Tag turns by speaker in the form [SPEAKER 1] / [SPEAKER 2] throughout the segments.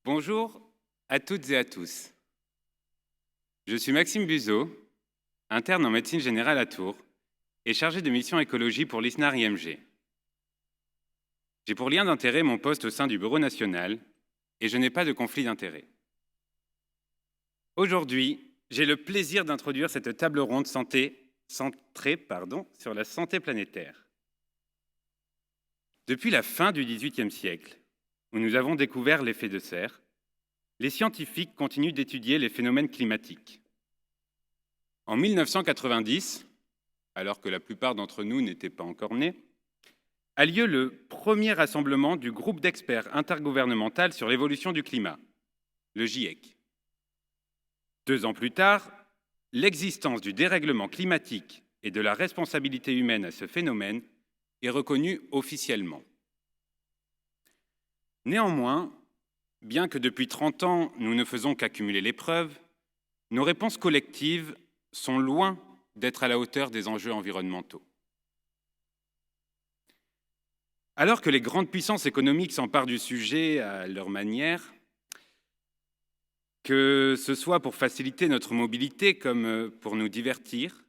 [SPEAKER 1] Bonjour à toutes et à tous. Je suis Maxime Buzot, interne en médecine générale à Tours et chargé de mission écologie pour l'ISNAR-IMG. J'ai pour lien d'intérêt mon poste au sein du Bureau national et je n'ai pas de conflit d'intérêt. Aujourd'hui, j'ai le plaisir d'introduire cette table ronde centrée sur la santé planétaire. Depuis la fin du XVIIIe siècle, où nous avons découvert l'effet de serre, les scientifiques continuent d'étudier les phénomènes climatiques. En 1990, alors que la plupart d'entre nous n'étaient pas encore nés, a lieu le premier rassemblement du groupe d'experts intergouvernemental sur l'évolution du climat, le GIEC. 2 ans plus tard, l'existence du dérèglement climatique et de la responsabilité humaine à ce phénomène est reconnue officiellement. Néanmoins, bien que depuis 30 ans, nous ne faisons qu'accumuler les preuves, nos réponses collectives sont loin d'être à la hauteur des enjeux environnementaux. Alors que les grandes puissances économiques s'emparent du sujet à leur manière, que ce soit pour faciliter notre mobilité comme pour nous divertir,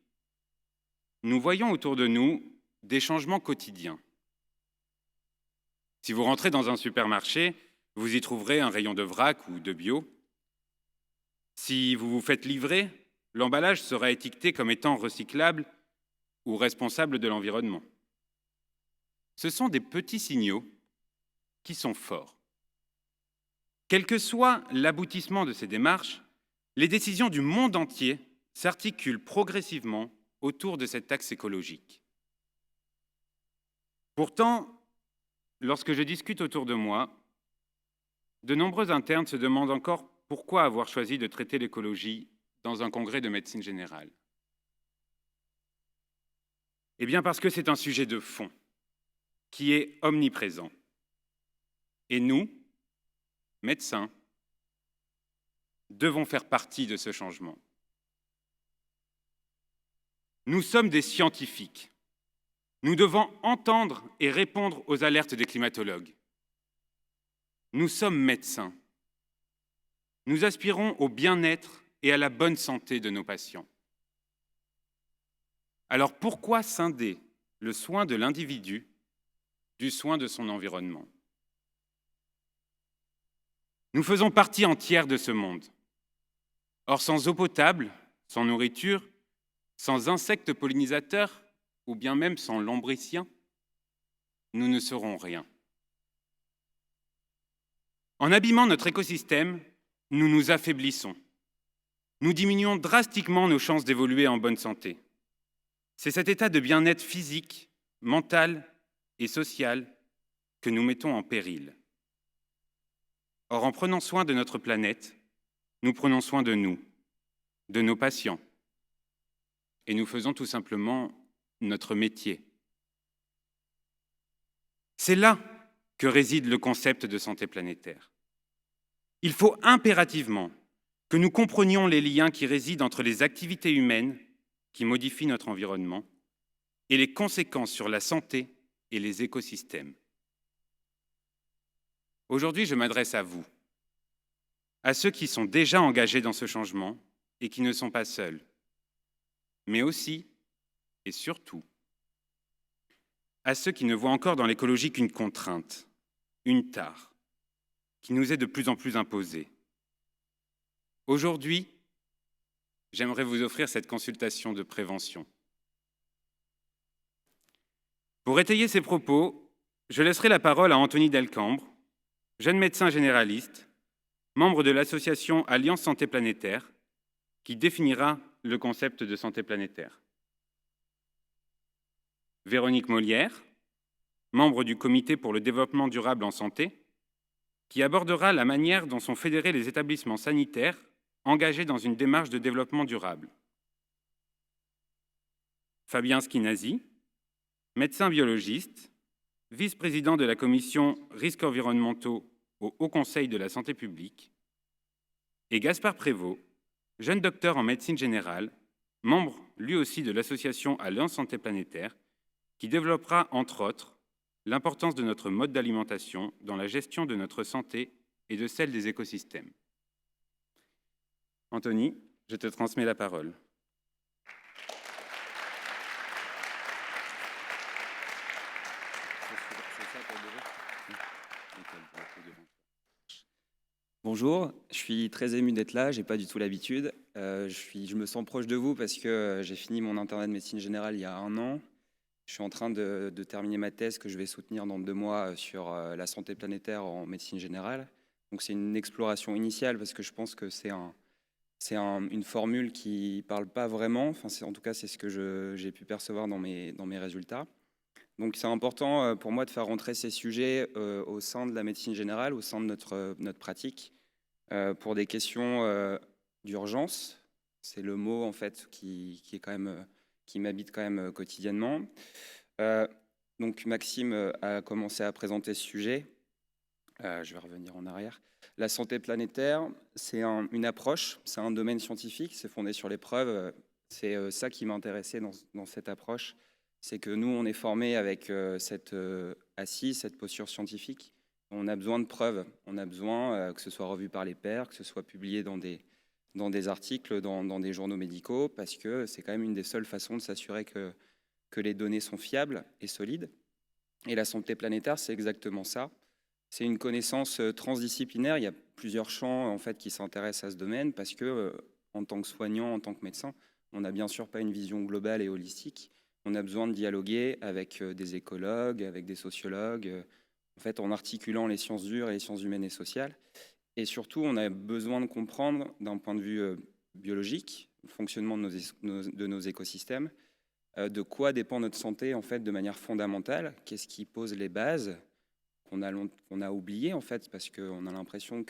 [SPEAKER 1] nous voyons autour de nous des changements quotidiens. Si vous rentrez dans un supermarché, vous y trouverez un rayon de vrac ou de bio. Si vous vous faites livrer, l'emballage sera étiqueté comme étant recyclable ou responsable de l'environnement. Ce sont des petits signaux qui sont forts. Quel que soit l'aboutissement de ces démarches, les décisions du monde entier s'articulent progressivement autour de cet axe écologique. Pourtant, lorsque je discute autour de moi, de nombreux internes se demandent encore pourquoi avoir choisi de traiter l'écologie dans un congrès de médecine générale. Eh bien parce que c'est un sujet de fond, qui est omniprésent. Et nous, médecins, devons faire partie de ce changement. Nous sommes des scientifiques. Nous devons entendre et répondre aux alertes des climatologues. Nous sommes médecins. Nous aspirons au bien-être et à la bonne santé de nos patients. Alors pourquoi scinder le soin de l'individu du soin de son environnement? Nous faisons partie entière de ce monde. Or, sans eau potable, sans nourriture, sans insectes pollinisateurs, ou bien même sans lombriciens, nous ne serons rien. En abîmant notre écosystème, nous nous affaiblissons. Nous diminuons drastiquement nos chances d'évoluer en bonne santé. C'est cet état de bien-être physique, mental et social que nous mettons en péril. Or, en prenant soin de notre planète, nous prenons soin de nous, de nos patients, et nous faisons tout simplement notre métier. C'est là que réside le concept de santé planétaire. Il faut impérativement que nous comprenions les liens qui résident entre les activités humaines qui modifient notre environnement et les conséquences sur la santé et les écosystèmes. Aujourd'hui, je m'adresse à vous, à ceux qui sont déjà engagés dans ce changement et qui ne sont pas seuls, mais aussi et surtout à ceux qui ne voient encore dans l'écologie qu'une contrainte, une tare, qui nous est de plus en plus imposée. Aujourd'hui, j'aimerais vous offrir cette consultation de prévention. Pour étayer ces propos, je laisserai la parole à Anthony Delcambre, jeune médecin généraliste, membre de l'association Alliance Santé Planétaire, qui définira le concept de santé planétaire. Véronique Molière, membre du Comité pour le développement durable en santé, qui abordera la manière dont sont fédérés les établissements sanitaires engagés dans une démarche de développement durable. Fabien Schinazi, médecin biologiste, vice-président de la commission risques environnementaux au Haut Conseil de la santé publique, et Gaspard Prévost, jeune docteur en médecine générale, membre lui aussi de l'association Alliance Santé Planétaire, qui développera, entre autres, l'importance de notre mode d'alimentation dans la gestion de notre santé et de celle des écosystèmes. Anthony, je te transmets la parole.
[SPEAKER 2] Bonjour, je suis très ému d'être là, j'ai pas du tout l'habitude. Je me sens proche de vous parce que j'ai fini mon internat de médecine générale il y a 1 an. Je suis en train de terminer ma thèse que je vais soutenir dans 2 mois sur la santé planétaire en médecine générale. Donc c'est une exploration initiale parce que je pense que une formule qui parle pas vraiment. Enfin, en tout cas, c'est ce que j'ai pu percevoir dans mes résultats. Donc c'est important pour moi de faire rentrer ces sujets au sein de la médecine générale, au sein de notre pratique, pour des questions d'urgence. C'est le mot en fait qui est quand même, qui m'habite quand même quotidiennement. Donc Maxime a commencé à présenter ce sujet. Je vais revenir en arrière. La santé planétaire, c'est une approche, c'est un domaine scientifique, c'est fondé sur les preuves. C'est ça qui m'intéressait dans cette approche. C'est que nous, on est formés avec cette assise, cette posture scientifique. On a besoin de preuves. On a besoin que ce soit revu par les pairs, que ce soit publié dans des articles, dans des journaux médicaux, parce que c'est quand même une des seules façons de s'assurer que les données sont fiables et solides. Et la santé planétaire, c'est exactement ça. C'est une connaissance transdisciplinaire. Il y a plusieurs champs en fait, qui s'intéressent à ce domaine parce que, en tant que soignant, en tant que médecin, on n'a bien sûr pas une vision globale et holistique. On a besoin de dialoguer avec des écologues, avec des sociologues, en fait, en articulant les sciences dures et les sciences humaines et sociales. Et surtout, on a besoin de comprendre, d'un point de vue biologique, le fonctionnement de nos écosystèmes, de quoi dépend notre santé en fait, de manière fondamentale, qu'est-ce qui pose les bases qu'on a oublié en fait, parce qu'on a l'impression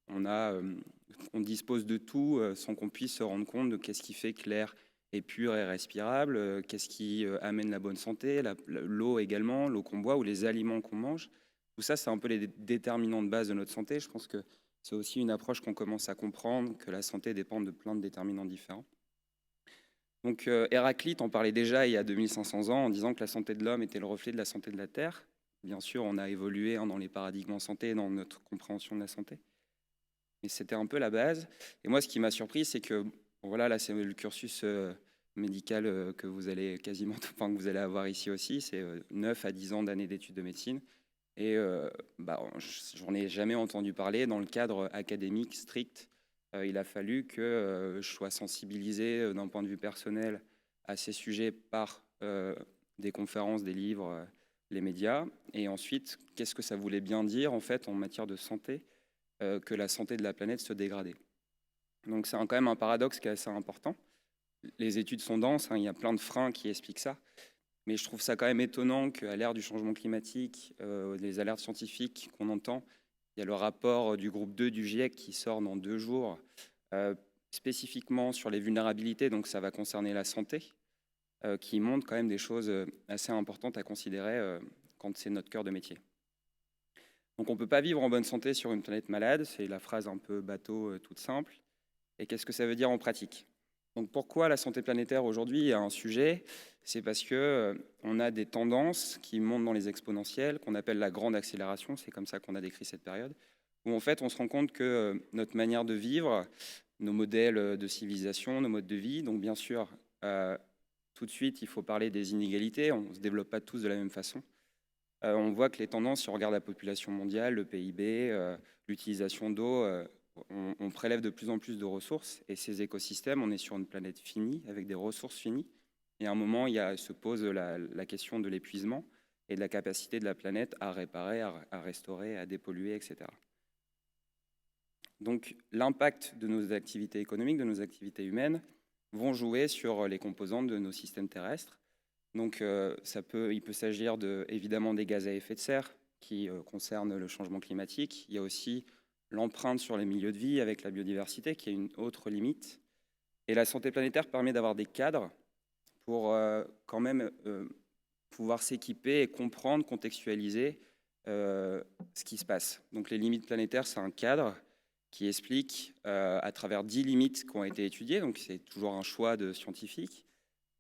[SPEAKER 2] on dispose de tout sans qu'on puisse se rendre compte de qu'est-ce qui fait que l'air est pur et respirable, qu'est-ce qui amène la bonne santé, l'eau également, l'eau qu'on boit ou les aliments qu'on mange. Tout ça, c'est un peu les déterminants de base de notre santé. Je pense que c'est aussi une approche qu'on commence à comprendre, que la santé dépend de plein de déterminants différents. Donc Héraclite en parlait déjà il y a 2500 ans en disant que la santé de l'homme était le reflet de la santé de la Terre. Bien sûr, on a évolué dans les paradigmes en santé, dans notre compréhension de la santé. Mais c'était un peu la base. Et moi, ce qui m'a surpris, c'est que, bon, voilà, là, c'est le cursus médical que vous allez quasiment, enfin, que vous allez avoir ici aussi. C'est 9 à 10 ans d'années d'études de médecine. Et j'en ai jamais entendu parler dans le cadre académique strict. Il a fallu que je sois sensibilisé d'un point de vue personnel à ces sujets par des conférences, des livres, les médias. Et ensuite, qu'est-ce que ça voulait bien dire en fait en matière de santé, que la santé de la planète se dégradait. Donc c'est quand même un paradoxe qui est assez important. Les études sont denses, il y a plein de freins qui expliquent ça. Mais je trouve ça quand même étonnant qu'à l'ère du changement climatique, les alertes scientifiques qu'on entend, il y a le rapport du groupe 2 du GIEC qui sort dans 2 jours, spécifiquement sur les vulnérabilités, donc ça va concerner la santé, qui montre quand même des choses assez importantes à considérer quand c'est notre cœur de métier. Donc on ne peut pas vivre en bonne santé sur une planète malade, c'est la phrase un peu bateau, toute simple. Et qu'est-ce que ça veut dire en pratique ? Donc pourquoi la santé planétaire aujourd'hui est un sujet ? C'est parce qu'on a des tendances qui montent dans les exponentielles, qu'on appelle la grande accélération, c'est comme ça qu'on a décrit cette période, où en fait on se rend compte que notre manière de vivre, nos modèles de civilisation, nos modes de vie, donc bien sûr, tout de suite il faut parler des inégalités, on ne se développe pas tous de la même façon. On voit que les tendances, si on regarde la population mondiale, le PIB, l'utilisation d'eau, on prélève de plus en plus de ressources et ces écosystèmes, on est sur une planète finie avec des ressources finies. Et à un moment, se pose la question de l'épuisement et de la capacité de la planète à réparer, à restaurer, à dépolluer, etc. Donc l'impact de nos activités économiques, de nos activités humaines, vont jouer sur les composantes de nos systèmes terrestres. Donc il peut s'agir évidemment des gaz à effet de serre qui concernent le changement climatique. Il y a aussi l'empreinte sur les milieux de vie avec la biodiversité qui est une autre limite. Et la santé planétaire permet d'avoir des cadres pour quand même pouvoir s'équiper et comprendre, contextualiser ce qui se passe. Donc les limites planétaires, c'est un cadre qui explique à travers 10 limites qui ont été étudiées, donc c'est toujours un choix de scientifiques,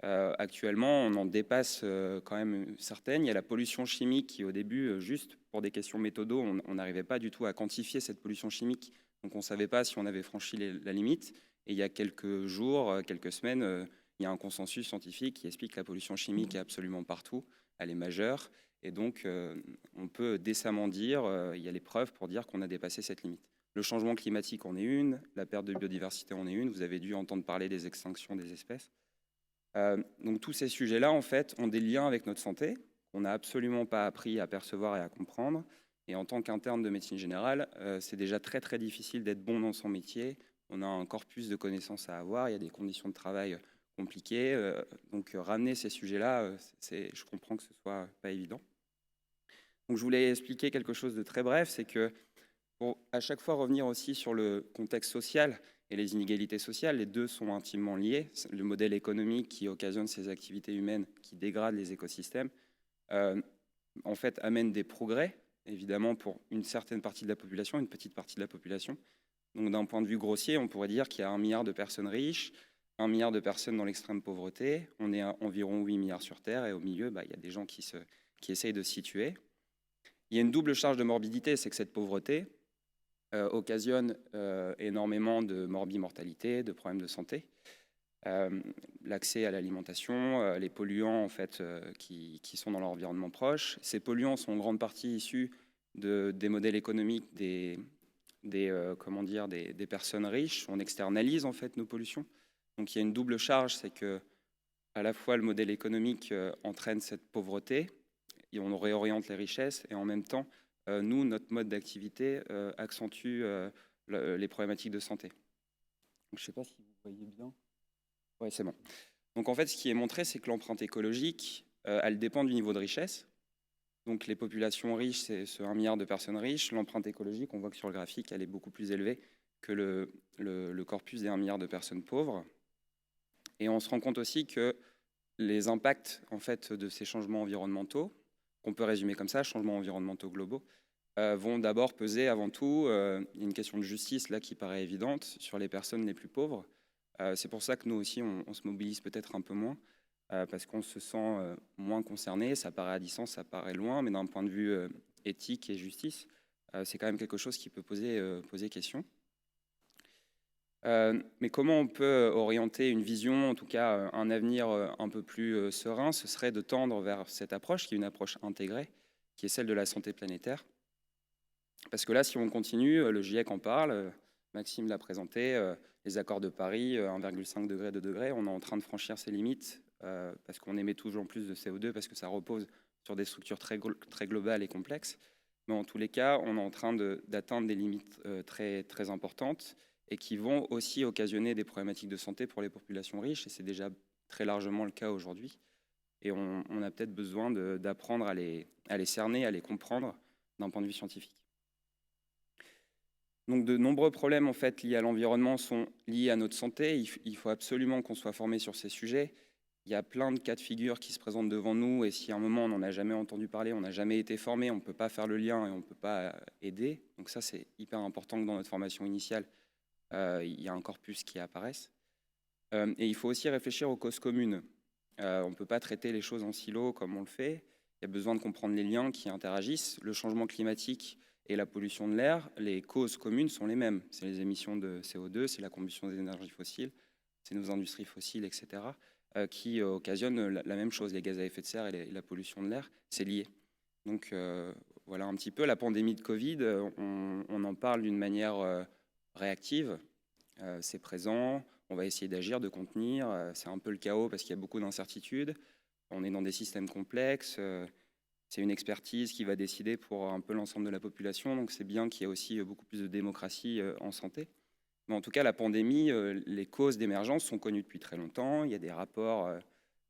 [SPEAKER 2] Actuellement, on en dépasse quand même certaines. Il y a la pollution chimique qui, au début, juste pour des questions méthodaux, on n'arrivait pas du tout à quantifier cette pollution chimique. Donc on ne savait pas si on avait franchi la limite. Et il y a quelques jours, quelques semaines, il y a un consensus scientifique qui explique que la pollution chimique est absolument partout. Elle est majeure. Et donc, on peut décemment dire, il y a les preuves pour dire qu'on a dépassé cette limite. Le changement climatique en est une, la perte de biodiversité en est une. Vous avez dû entendre parler des extinctions des espèces. Donc tous ces sujets-là, en fait, ont des liens avec notre santé, qu'on n'a absolument pas appris à percevoir et à comprendre. Et en tant qu'interne de médecine générale, c'est déjà très très difficile d'être bon dans son métier. On a un corpus de connaissances à avoir, il y a des conditions de travail compliquées. Donc ramener ces sujets-là, je comprends que ce soit pas évident. Donc je voulais expliquer quelque chose de très bref, c'est que pour à chaque fois revenir aussi sur le contexte social et les inégalités sociales, les deux sont intimement liés. Le modèle économique qui occasionne ces activités humaines qui dégradent les écosystèmes, en fait, amène des progrès, évidemment, pour une certaine partie de la population, une petite partie de la population. Donc d'un point de vue grossier, on pourrait dire qu'il y a 1 milliard de personnes riches, 1 milliard de personnes dans l'extrême pauvreté, on est à environ 8 milliards sur Terre, et au milieu, il y a des gens qui essayent de se situer. Il y a une double charge de morbidité, c'est que cette pauvreté occasionne énormément de morbimortalité, de problèmes de santé. L'accès à l'alimentation, les polluants en fait, qui sont dans l'environnement proche. Ces polluants sont en grande partie issus des modèles économiques des personnes riches. On externalise en fait nos pollutions. Donc il y a une double charge, c'est que à la fois le modèle économique entraîne cette pauvreté, et on réoriente les richesses, et en même temps, nous, notre mode d'activité accentue les problématiques de santé. Donc, je ne sais pas si vous voyez bien. Oui, c'est bon. Donc en fait, ce qui est montré, c'est que l'empreinte écologique, elle dépend du niveau de richesse. Donc les populations riches, c'est ce 1 milliard de personnes riches. L'empreinte écologique, on voit que sur le graphique, elle est beaucoup plus élevée que le corpus des 1 milliard de personnes pauvres. Et on se rend compte aussi que les impacts en fait, de ces changements environnementaux, qu'on peut résumer comme ça, changements environnementaux globaux, vont d'abord peser avant tout, il y a une question de justice là qui paraît évidente, sur les personnes les plus pauvres. C'est pour ça que nous aussi, on se mobilise peut-être un peu moins, parce qu'on se sent moins concerné. Ça paraît à distance, ça paraît loin, mais d'un point de vue éthique et justice, c'est quand même quelque chose qui peut poser question. Mais comment on peut orienter une vision, en tout cas un avenir un peu plus serein? Ce serait de tendre vers cette approche, qui est une approche intégrée, qui est celle de la santé planétaire. Parce que là, si on continue, le GIEC en parle, Maxime l'a présenté, les accords de Paris, 1,5 degré, 2 degrés, on est en train de franchir ces limites parce qu'on émet toujours plus de CO2, parce que ça repose sur des structures très globales et complexes. Mais en tous les cas, on est en train d'atteindre des limites très, très importantes et qui vont aussi occasionner des problématiques de santé pour les populations riches, et c'est déjà très largement le cas aujourd'hui. Et on a peut-être besoin d'apprendre à les cerner, à les comprendre d'un point de vue scientifique. Donc de nombreux problèmes en fait, liés à l'environnement sont liés à notre santé. Il faut absolument qu'on soit formé sur ces sujets. Il y a plein de cas de figure qui se présentent devant nous, et si à un moment on n'en a jamais entendu parler, on n'a jamais été formé, on ne peut pas faire le lien et on ne peut pas aider. Donc ça, c'est hyper important que dans notre formation initiale, il y a un corpus qui apparaisse. Et il faut aussi réfléchir aux causes communes. On ne peut pas traiter les choses en silo comme on le fait. Il y a besoin de comprendre les liens qui interagissent. Le changement climatique et la pollution de l'air, les causes communes sont les mêmes. C'est les émissions de CO2, c'est la combustion des énergies fossiles, c'est nos industries fossiles, etc., qui occasionnent la même chose. Les gaz à effet de serre et la pollution de l'air, c'est lié. Donc voilà un petit peu la pandémie de Covid, on en parle d'une manière réactive, c'est présent, on va essayer d'agir, de contenir, c'est un peu le chaos parce qu'il y a beaucoup d'incertitudes, on est dans des systèmes complexes, c'est une expertise qui va décider pour un peu l'ensemble de la population, donc c'est bien qu'il y ait aussi beaucoup plus de démocratie en santé. Mais en tout cas, la pandémie, les causes d'émergence sont connues depuis très longtemps. Il y a des rapports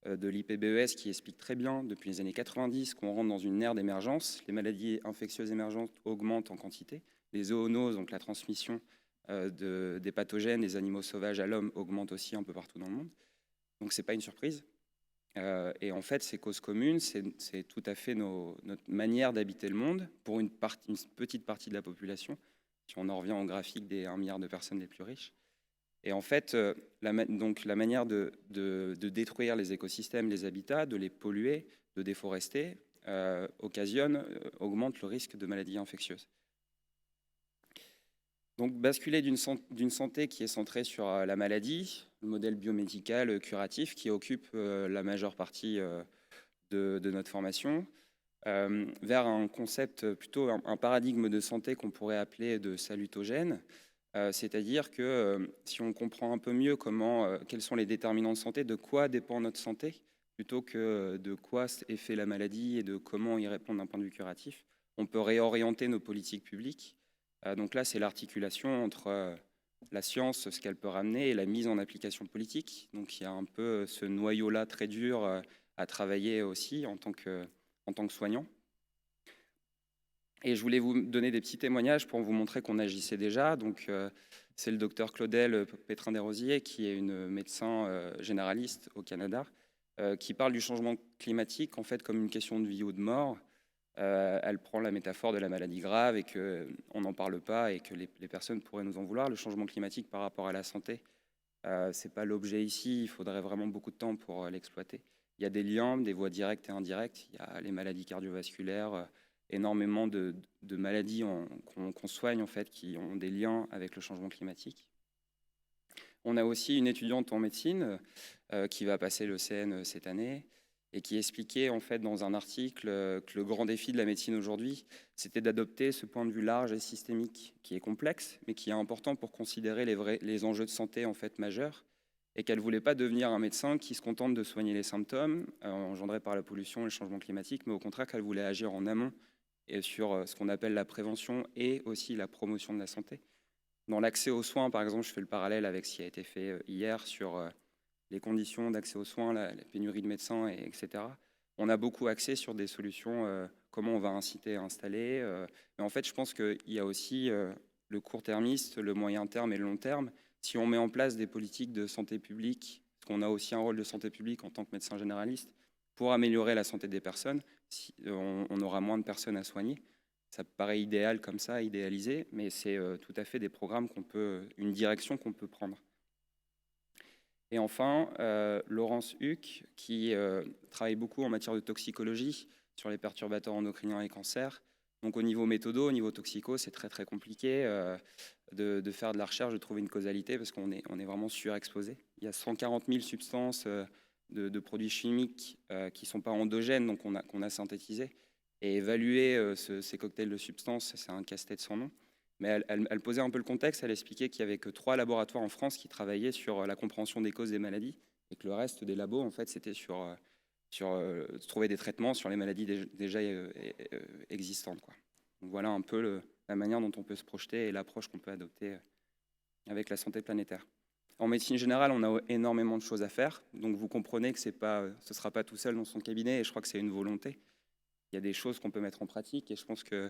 [SPEAKER 2] de l'IPBES qui expliquent très bien depuis les années 90 qu'on rentre dans une ère d'émergence. Les maladies infectieuses émergentes augmentent en quantité. Les zoonoses, donc la transmission des pathogènes des animaux sauvages à l'homme, augmente aussi un peu partout dans le monde. Donc ce n'est pas une surprise. Et en fait, ces causes communes, c'est tout à fait notre manière d'habiter le monde pour une petite partie de la population, si on en revient au graphique des 1 milliard de personnes les plus riches. Et en fait, donc la manière de détruire les écosystèmes, les habitats, de les polluer, de déforester, augmente le risque de maladies infectieuses. Donc basculer d'une santé qui est centrée sur la maladie, le modèle biomédical curatif qui occupe la majeure partie de notre formation, vers un concept plutôt un paradigme de santé qu'on pourrait appeler de salutogène, c'est-à-dire que si on comprend un peu mieux quels sont les déterminants de santé, de quoi dépend notre santé, plutôt que de quoi est fait la maladie et de comment y répondre d'un point de vue curatif, on peut réorienter nos politiques publiques. Donc là, c'est l'articulation entre la science, ce qu'elle peut ramener, et la mise en application politique. Donc il y a un peu ce noyau-là très dur à travailler aussi en tant que soignant. Et je voulais vous donner des petits témoignages pour vous montrer qu'on agissait déjà. Donc, c'est le docteur Claudel Pétrin-Desrosiers, qui est une médecin généraliste au Canada, qui parle du changement climatique en fait comme une question de vie ou de mort. Elle prend la métaphore de la maladie grave et qu'on n'en parle pas et que les personnes pourraient nous en vouloir. Le changement climatique par rapport à la santé, c'est pas l'objet ici. Il faudrait vraiment beaucoup de temps pour l'exploiter. Il y a des liens, des voies directes et indirectes. Il y a les maladies cardiovasculaires, énormément de maladies qu'on soigne en fait, qui ont des liens avec le changement climatique. On a aussi une étudiante en médecine qui va passer le CN cette année et qui expliquait en fait dans un article que le grand défi de la médecine aujourd'hui, c'était d'adopter ce point de vue large et systémique qui est complexe, mais qui est important pour considérer les enjeux de santé en fait majeurs, et qu'elle ne voulait pas devenir un médecin qui se contente de soigner les symptômes engendrés par la pollution et le changement climatique, mais au contraire qu'elle voulait agir en amont et sur ce qu'on appelle la prévention et aussi la promotion de la santé. Dans l'accès aux soins, par exemple, je fais le parallèle avec ce qui a été fait hier sur les conditions d'accès aux soins, la pénurie de médecins, etc. On a beaucoup axé sur des solutions, comment on va inciter à installer. Mais en fait, je pense qu'il y a aussi le court-termiste, le moyen terme et le long terme. Si on met en place des politiques de santé publique, parce qu'on a aussi un rôle de santé publique en tant que médecin généraliste, pour améliorer la santé des personnes, on aura moins de personnes à soigner. Ça paraît idéal comme ça, idéalisé, mais c'est tout à fait des programmes une direction qu'on peut prendre. Et enfin, Laurence Huck, qui travaille beaucoup en matière de toxicologie sur les perturbateurs endocriniens et cancers. Donc au niveau méthodo, au niveau toxico, c'est très très compliqué de faire de la recherche, de trouver une causalité, parce qu'on est vraiment surexposé. Il y a 140 000 substances de produits chimiques qui ne sont pas endogènes, donc qu'on a synthétisé. Et évaluer ces cocktails de substances, c'est un casse-tête sans nom. Mais elle posait un peu le contexte, elle expliquait qu'il n'y avait que 3 laboratoires en France qui travaillaient sur la compréhension des causes des maladies, et que le reste des labos, en fait, c'était sur trouver des traitements sur les maladies déjà existantes, quoi. Donc voilà un peu la manière dont on peut se projeter et l'approche qu'on peut adopter avec la santé planétaire. En médecine générale, on a énormément de choses à faire, donc vous comprenez que ce ne sera pas tout seul dans son cabinet, et je crois que c'est une volonté. Il y a des choses qu'on peut mettre en pratique, et je pense que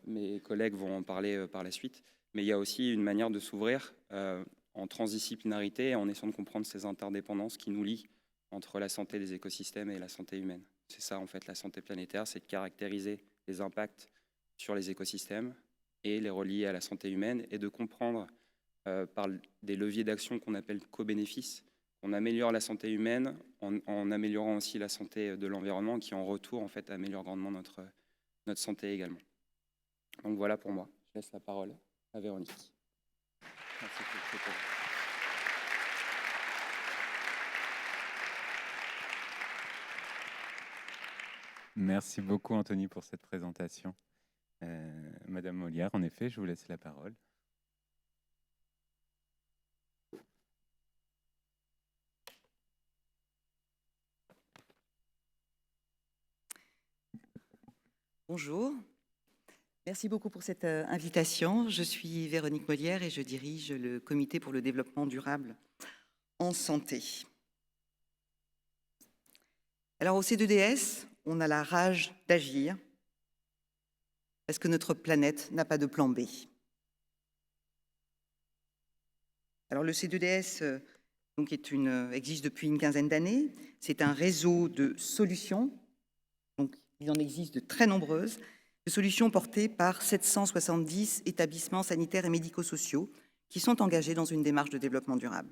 [SPEAKER 2] mes collègues vont en parler par la suite, mais il y a aussi une manière de s'ouvrir en transdisciplinarité, en essayant de comprendre ces interdépendances qui nous lient entre la santé des écosystèmes et la santé humaine. C'est ça en fait la santé planétaire, c'est de caractériser les impacts sur les écosystèmes et les relier à la santé humaine, et de comprendre par des leviers d'action qu'on appelle co-bénéfices, on améliore la santé humaine en améliorant aussi la santé de l'environnement, qui en retour en fait améliore grandement notre santé également. Donc voilà pour moi. Je laisse la parole à Véronique. Merci beaucoup.
[SPEAKER 1] Merci beaucoup Anthony pour cette présentation. Madame Molière, en effet, je vous laisse la parole.
[SPEAKER 3] Bonjour, merci beaucoup pour cette invitation. Je suis Véronique Molière et je dirige le Comité pour le développement durable en santé. Alors au C2DS, on a la rage d'agir parce que notre planète n'a pas de plan B. Alors le C2DS donc existe depuis une quinzaine d'années. C'est un réseau de solutions. Donc, il en existe de très nombreuses, de solutions portées par 770 établissements sanitaires et médico-sociaux qui sont engagés dans une démarche de développement durable.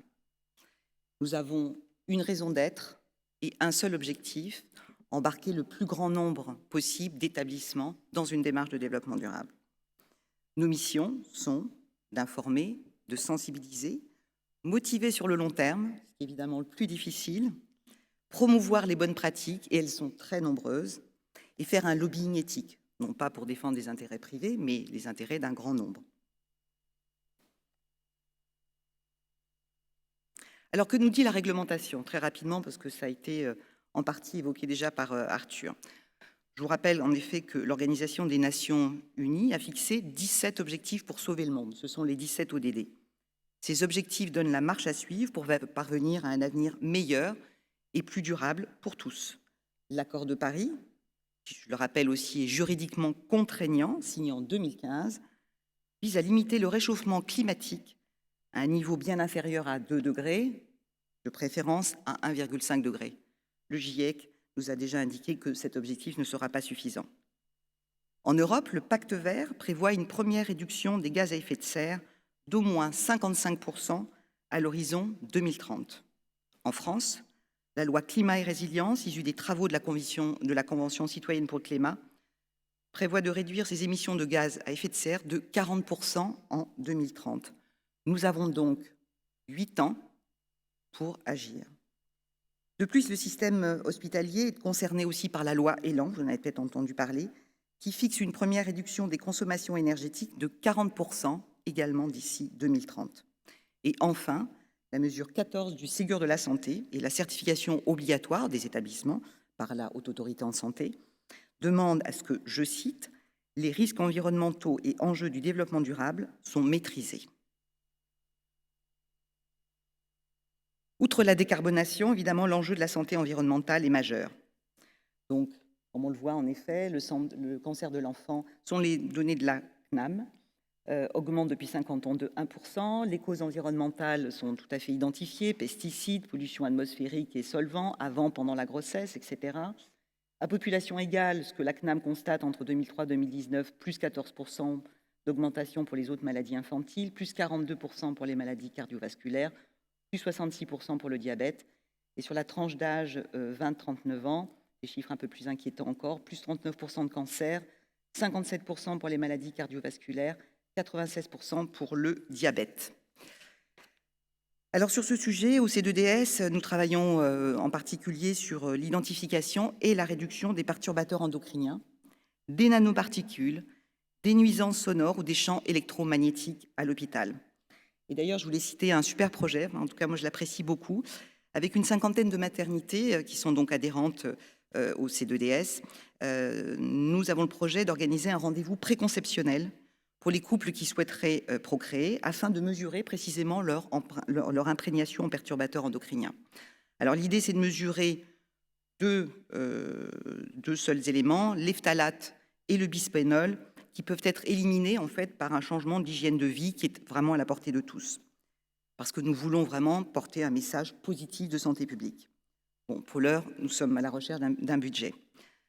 [SPEAKER 3] Nous avons une raison d'être et un seul objectif, embarquer le plus grand nombre possible d'établissements dans une démarche de développement durable. Nos missions sont d'informer, de sensibiliser, motiver sur le long terme, ce qui est évidemment le plus difficile, promouvoir les bonnes pratiques, et elles sont très nombreuses, et faire un lobbying éthique, non pas pour défendre des intérêts privés, mais les intérêts d'un grand nombre. Alors, que nous dit la réglementation? Très rapidement, parce que ça a été en partie évoqué déjà par Arthur. Je vous rappelle en effet que l'Organisation des Nations Unies a fixé 17 objectifs pour sauver le monde. Ce sont les 17 ODD. Ces objectifs donnent la marche à suivre pour parvenir à un avenir meilleur et plus durable pour tous. L'accord de Paris, qui, je le rappelle aussi, est juridiquement contraignant, signé en 2015, vise à limiter le réchauffement climatique à un niveau bien inférieur à 2 degrés, de préférence à 1,5 degré. Le GIEC nous a déjà indiqué que cet objectif ne sera pas suffisant. En Europe, le Pacte vert prévoit une première réduction des gaz à effet de serre d'au moins 55% à l'horizon 2030. En France, la loi Climat et Résilience, issue des travaux de la Convention citoyenne pour le climat, prévoit de réduire ses émissions de gaz à effet de serre de 40% en 2030. Nous avons donc 8 ans pour agir. De plus, le système hospitalier est concerné aussi par la loi Elan, vous en avez peut-être entendu parler, qui fixe une première réduction des consommations énergétiques de 40% également d'ici 2030. Et enfin, la mesure 14 du Ségur de la santé et la certification obligatoire des établissements par la Haute Autorité en santé demandent à ce que, je cite, « les risques environnementaux et enjeux du développement durable sont maîtrisés ». Outre la décarbonation, évidemment, l'enjeu de la santé environnementale est majeur. Donc, comme on le voit en effet, le cancer de l'enfant, sont les données de la CNAM, augmente depuis 50 ans de 1%. Les causes environnementales sont tout à fait identifiées, pesticides, pollution atmosphérique et solvants, avant, pendant la grossesse, etc. À population égale, ce que la CNAM constate entre 2003 et 2019, plus 14% d'augmentation pour les autres maladies infantiles, plus 42% pour les maladies cardiovasculaires, plus 66% pour le diabète. Et sur la tranche d'âge 20-39 ans, des chiffres un peu plus inquiétants encore, plus 39% de cancer, 57% pour les maladies cardiovasculaires, 96% pour le diabète. Alors sur ce sujet, au C2DS, nous travaillons en particulier sur l'identification et la réduction des perturbateurs endocriniens, des nanoparticules, des nuisances sonores ou des champs électromagnétiques à l'hôpital. Et d'ailleurs, je voulais citer un super projet, en tout cas moi je l'apprécie beaucoup, avec une 50aine de maternités qui sont donc adhérentes au C2DS. Nous avons le projet d'organiser un rendez-vous préconceptionnel pour les couples qui souhaiteraient procréer, afin de mesurer précisément leur imprégnation en perturbateurs endocriniens. Alors l'idée, c'est de mesurer deux seuls éléments, les phtalates et le bisphénol, qui peuvent être éliminés en fait par un changement d'hygiène de vie qui est vraiment à la portée de tous. Parce que nous voulons vraiment porter un message positif de santé publique. Bon, pour l'heure, nous sommes à la recherche d'un budget.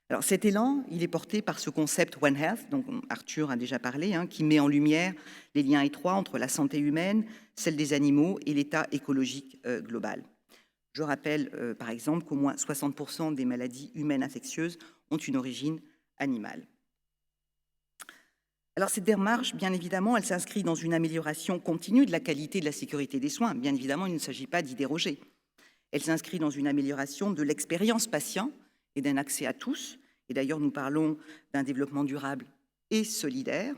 [SPEAKER 3] Alors cet élan, il est porté par ce concept One Health, dont Arthur a déjà parlé, qui met en lumière les liens étroits entre la santé humaine, celle des animaux et l'état écologique global. Je rappelle par exemple qu'au moins 60% des maladies humaines infectieuses ont une origine animale. Alors cette démarche, bien évidemment, elle s'inscrit dans une amélioration continue de la qualité et de la sécurité des soins. Bien évidemment, il ne s'agit pas d'y déroger. Elle s'inscrit dans une amélioration de l'expérience patient et d'un accès à tous. Et d'ailleurs, nous parlons d'un développement durable et solidaire.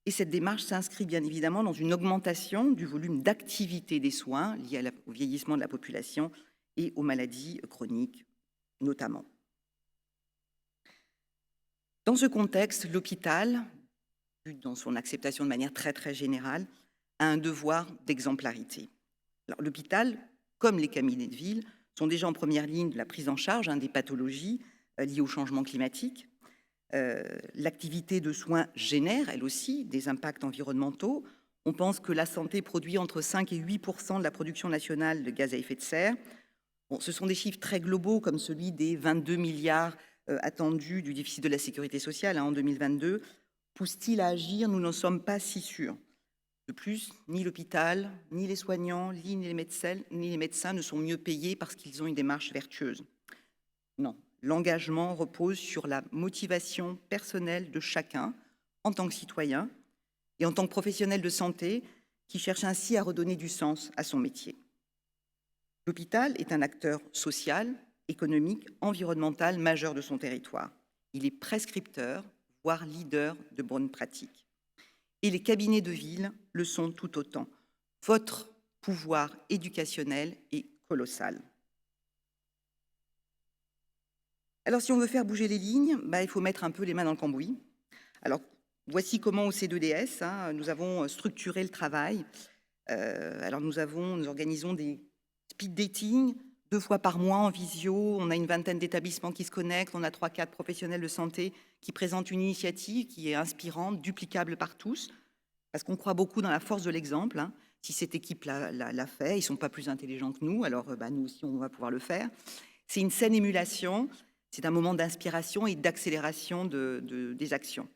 [SPEAKER 3] Et cette démarche s'inscrit bien évidemment dans une augmentation du volume d'activité des soins liés au vieillissement de la population et aux maladies chroniques notamment. Dans ce contexte, l'hôpital, dans son acceptation de manière très générale, a un devoir d'exemplarité. Alors l'hôpital, comme les cabinets de ville, sont déjà en première ligne de la prise en charge des pathologies liées au changement climatique. L'activité de soins génère, elle aussi, des impacts environnementaux. On pense que la santé produit entre 5 et 8% de la production nationale de gaz à effet de serre. Bon, ce sont des chiffres très globaux, comme celui des 22 milliards attendus du déficit de la sécurité sociale en 2022. Pousse-t-il à agir? Nous n'en sommes pas si sûrs. De plus, ni l'hôpital, ni les soignants, ni les médecins ne sont mieux payés parce qu'ils ont une démarche vertueuse. Non, l'engagement repose sur la motivation personnelle de chacun en tant que citoyen et en tant que professionnel de santé qui cherche ainsi à redonner du sens à son métier. L'hôpital est un acteur social, économique, environnemental majeur de son territoire. Il est prescripteur, voire leader de bonnes pratiques. Et les cabinets de ville le sont tout autant. Votre pouvoir éducationnel est colossal. Alors, si on veut faire bouger les lignes, il faut mettre un peu les mains dans le cambouis. Alors, voici comment au C2DS, nous avons structuré le travail. Alors, nous organisons des speed dating 2 fois par mois en visio. On a une vingtaine d'établissements qui se connectent. On a 3-4 professionnels de santé qui présentent une initiative qui est inspirante, duplicable par tous, parce qu'on croit beaucoup dans la force de l'exemple. Si cette équipe l'a fait, ils ne sont pas plus intelligents que nous, alors nous aussi, on va pouvoir le faire. C'est une saine émulation, c'est un moment d'inspiration et d'accélération des actions.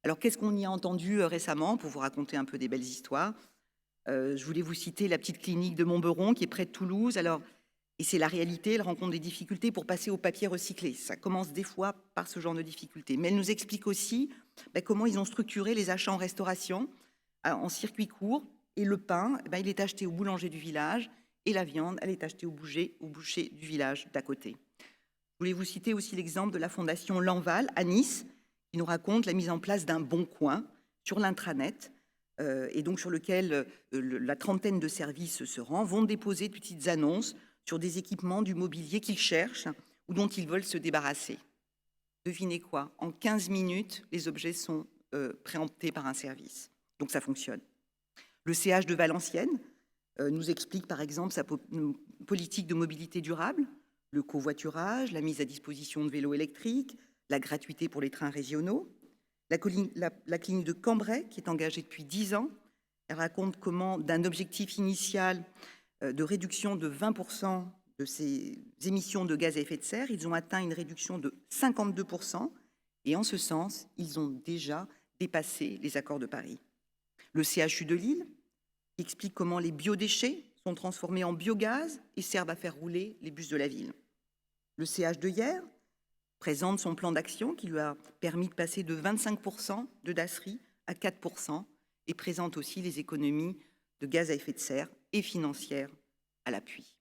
[SPEAKER 3] Alors, qu'est-ce qu'on y a entendu récemment, pour vous raconter un peu des belles histoires? Je voulais vous citer la petite clinique de Montberon, qui est près de Toulouse. Alors, et c'est la réalité, elle rencontre des difficultés pour passer au papier recyclé. Ça commence des fois par ce genre de difficultés. Mais elle nous explique aussi comment ils ont structuré les achats en restauration, en circuit court. Et le pain, il est acheté au boulanger du village, et la viande, elle est achetée au boucher du village d'à côté. Je voulais vous citer aussi l'exemple de la fondation Lanval à Nice, qui nous raconte la mise en place d'un bon coin sur l'intranet, et donc sur lequel la trentaine de services se rend, vont déposer de petites annonces sur des équipements, du mobilier qu'ils cherchent ou dont ils veulent se débarrasser. Devinez quoi? En 15 minutes, les objets sont préemptés par un service. Donc ça fonctionne. Le CH de Valenciennes nous explique par exemple sa politique de mobilité durable, le covoiturage, la mise à disposition de vélos électriques, la gratuité pour les trains régionaux. La clinique de Cambrai, qui est engagée depuis 10 ans, elle raconte comment, d'un objectif initial de réduction de 20% de ces émissions de gaz à effet de serre, ils ont atteint une réduction de 52%, et en ce sens, ils ont déjà dépassé les accords de Paris. Le CHU de Lille, qui explique comment les biodéchets sont transformés en biogaz et servent à faire rouler les bus de la ville. Le CH de Hyères présente son plan d'action qui lui a permis de passer de 25% de DASRI à 4% et présente aussi les économies de gaz à effet de serre et financières à l'appui.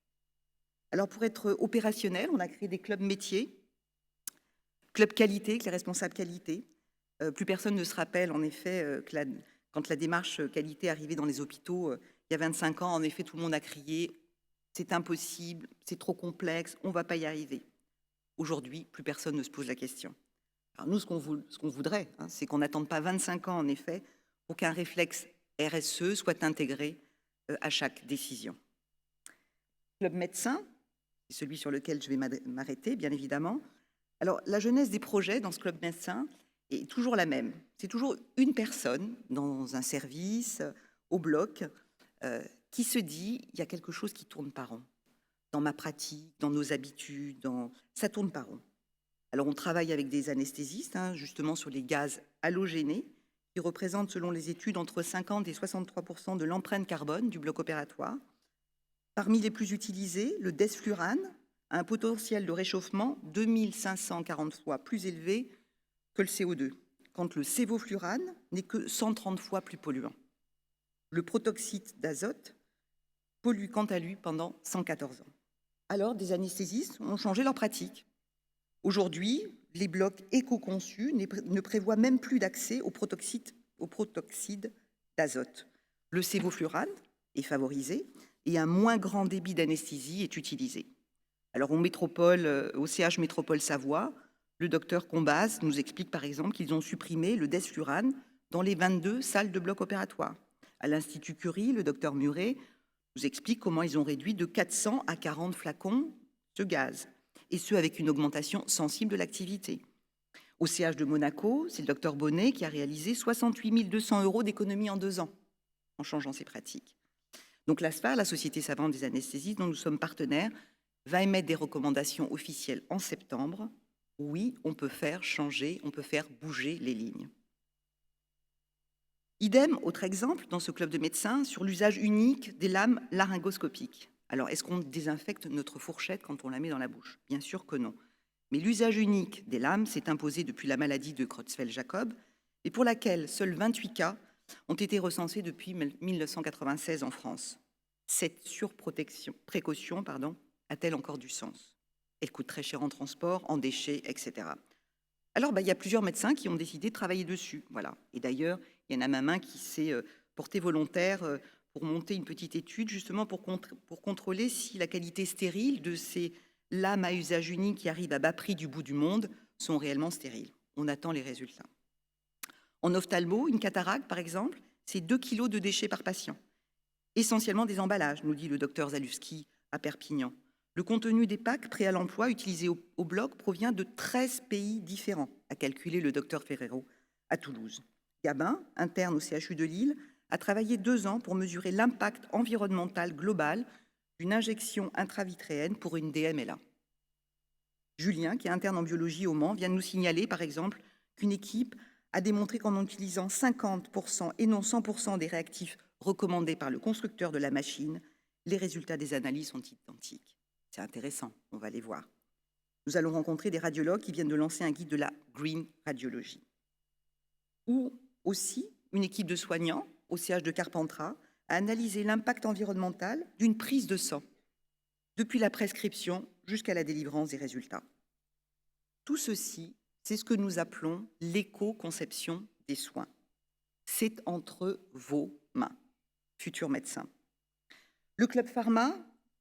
[SPEAKER 3] Alors pour être opérationnel, on a créé des clubs métiers, clubs qualité, avec les responsables qualité. Plus personne ne se rappelle en effet que quand la démarche qualité est arrivée dans les hôpitaux il y a 25 ans, en effet tout le monde a crié « c'est impossible, c'est trop complexe, on ne va pas y arriver ». Aujourd'hui, plus personne ne se pose la question. Alors nous, ce qu'on voudrait, c'est qu'on n'attende pas 25 ans, en effet, pour qu'un réflexe RSE soit intégré à chaque décision. Club médecin, c'est celui sur lequel je vais m'arrêter, bien évidemment. Alors, la genèse des projets dans ce club médecin est toujours la même. C'est toujours une personne dans un service, au bloc, qui se dit « il y a quelque chose qui tourne pas rond ». Dans ma pratique, dans nos habitudes, ça tourne pas rond. Alors on travaille avec des anesthésistes, justement sur les gaz halogénés, qui représentent selon les études entre 50 et 63% de l'empreinte carbone du bloc opératoire. Parmi les plus utilisés, le desflurane a un potentiel de réchauffement 2540 fois plus élevé que le CO2, quand le sévoflurane n'est que 130 fois plus polluant. Le protoxyde d'azote pollue quant à lui pendant 114 ans. Alors, des anesthésistes ont changé leur pratique. Aujourd'hui, les blocs éco-conçus ne prévoient même plus d'accès au protoxyde d'azote. Le sévoflurane est favorisé et un moins grand débit d'anesthésie est utilisé. Alors, au CH Métropole Savoie, le docteur Combaz nous explique par exemple qu'ils ont supprimé le desflurane dans les 22 salles de bloc opératoire. À l'Institut Curie, le docteur Muret nous explique comment ils ont réduit de 400 à 40 flacons ce gaz, et ce avec une augmentation sensible de l'activité. Au CH de Monaco, c'est le docteur Bonnet qui a réalisé 68 200 € d'économie en 2 ans en changeant ses pratiques. Donc l'ASPA, la Société savante des anesthésistes dont nous sommes partenaires, va émettre des recommandations officielles en septembre. Oui, on peut faire changer, on peut faire bouger les lignes. Idem, autre exemple, dans ce club de médecins, sur l'usage unique des lames laryngoscopiques. Alors, est-ce qu'on désinfecte notre fourchette quand on la met dans la bouche? Bien sûr que non. Mais l'usage unique des lames s'est imposé depuis la maladie de Creutzfeldt-Jakob, et pour laquelle seuls 28 cas ont été recensés depuis 1996 en France. Cette précaution a-t-elle encore du sens? Elle coûte très cher en transport, en déchets, etc. Alors, il y a plusieurs médecins qui ont décidé de travailler dessus. Voilà. Et d'ailleurs, il y en a même un qui s'est porté volontaire pour monter une petite étude, justement pour contrôler si la qualité stérile de ces lames à usage unique qui arrivent à bas prix du bout du monde sont réellement stériles. On attend les résultats. En ophtalmo, une cataracte, par exemple, c'est 2 kilos de déchets par patient. Essentiellement des emballages, nous dit le docteur Zalewski à Perpignan. Le contenu des packs prêts à l'emploi utilisés au bloc provient de 13 pays différents, a calculé le docteur Ferrero à Toulouse. Gabin, interne au CHU de Lille, a travaillé 2 ans pour mesurer l'impact environnemental global d'une injection intravitréenne pour une DMLA. Julien, qui est interne en biologie au Mans, vient de nous signaler, par exemple, qu'une équipe a démontré qu'en utilisant 50% et non 100% des réactifs recommandés par le constructeur de la machine, les résultats des analyses sont identiques. C'est intéressant, on va les voir. Nous allons rencontrer des radiologues qui viennent de lancer un guide de la Green Radiology. Ou aussi, une équipe de soignants au CH de Carpentras a analysé l'impact environnemental d'une prise de sang, depuis la prescription jusqu'à la délivrance des résultats. Tout ceci, c'est ce que nous appelons l'éco-conception des soins. C'est entre vos mains, futurs médecins. Le Club Pharma,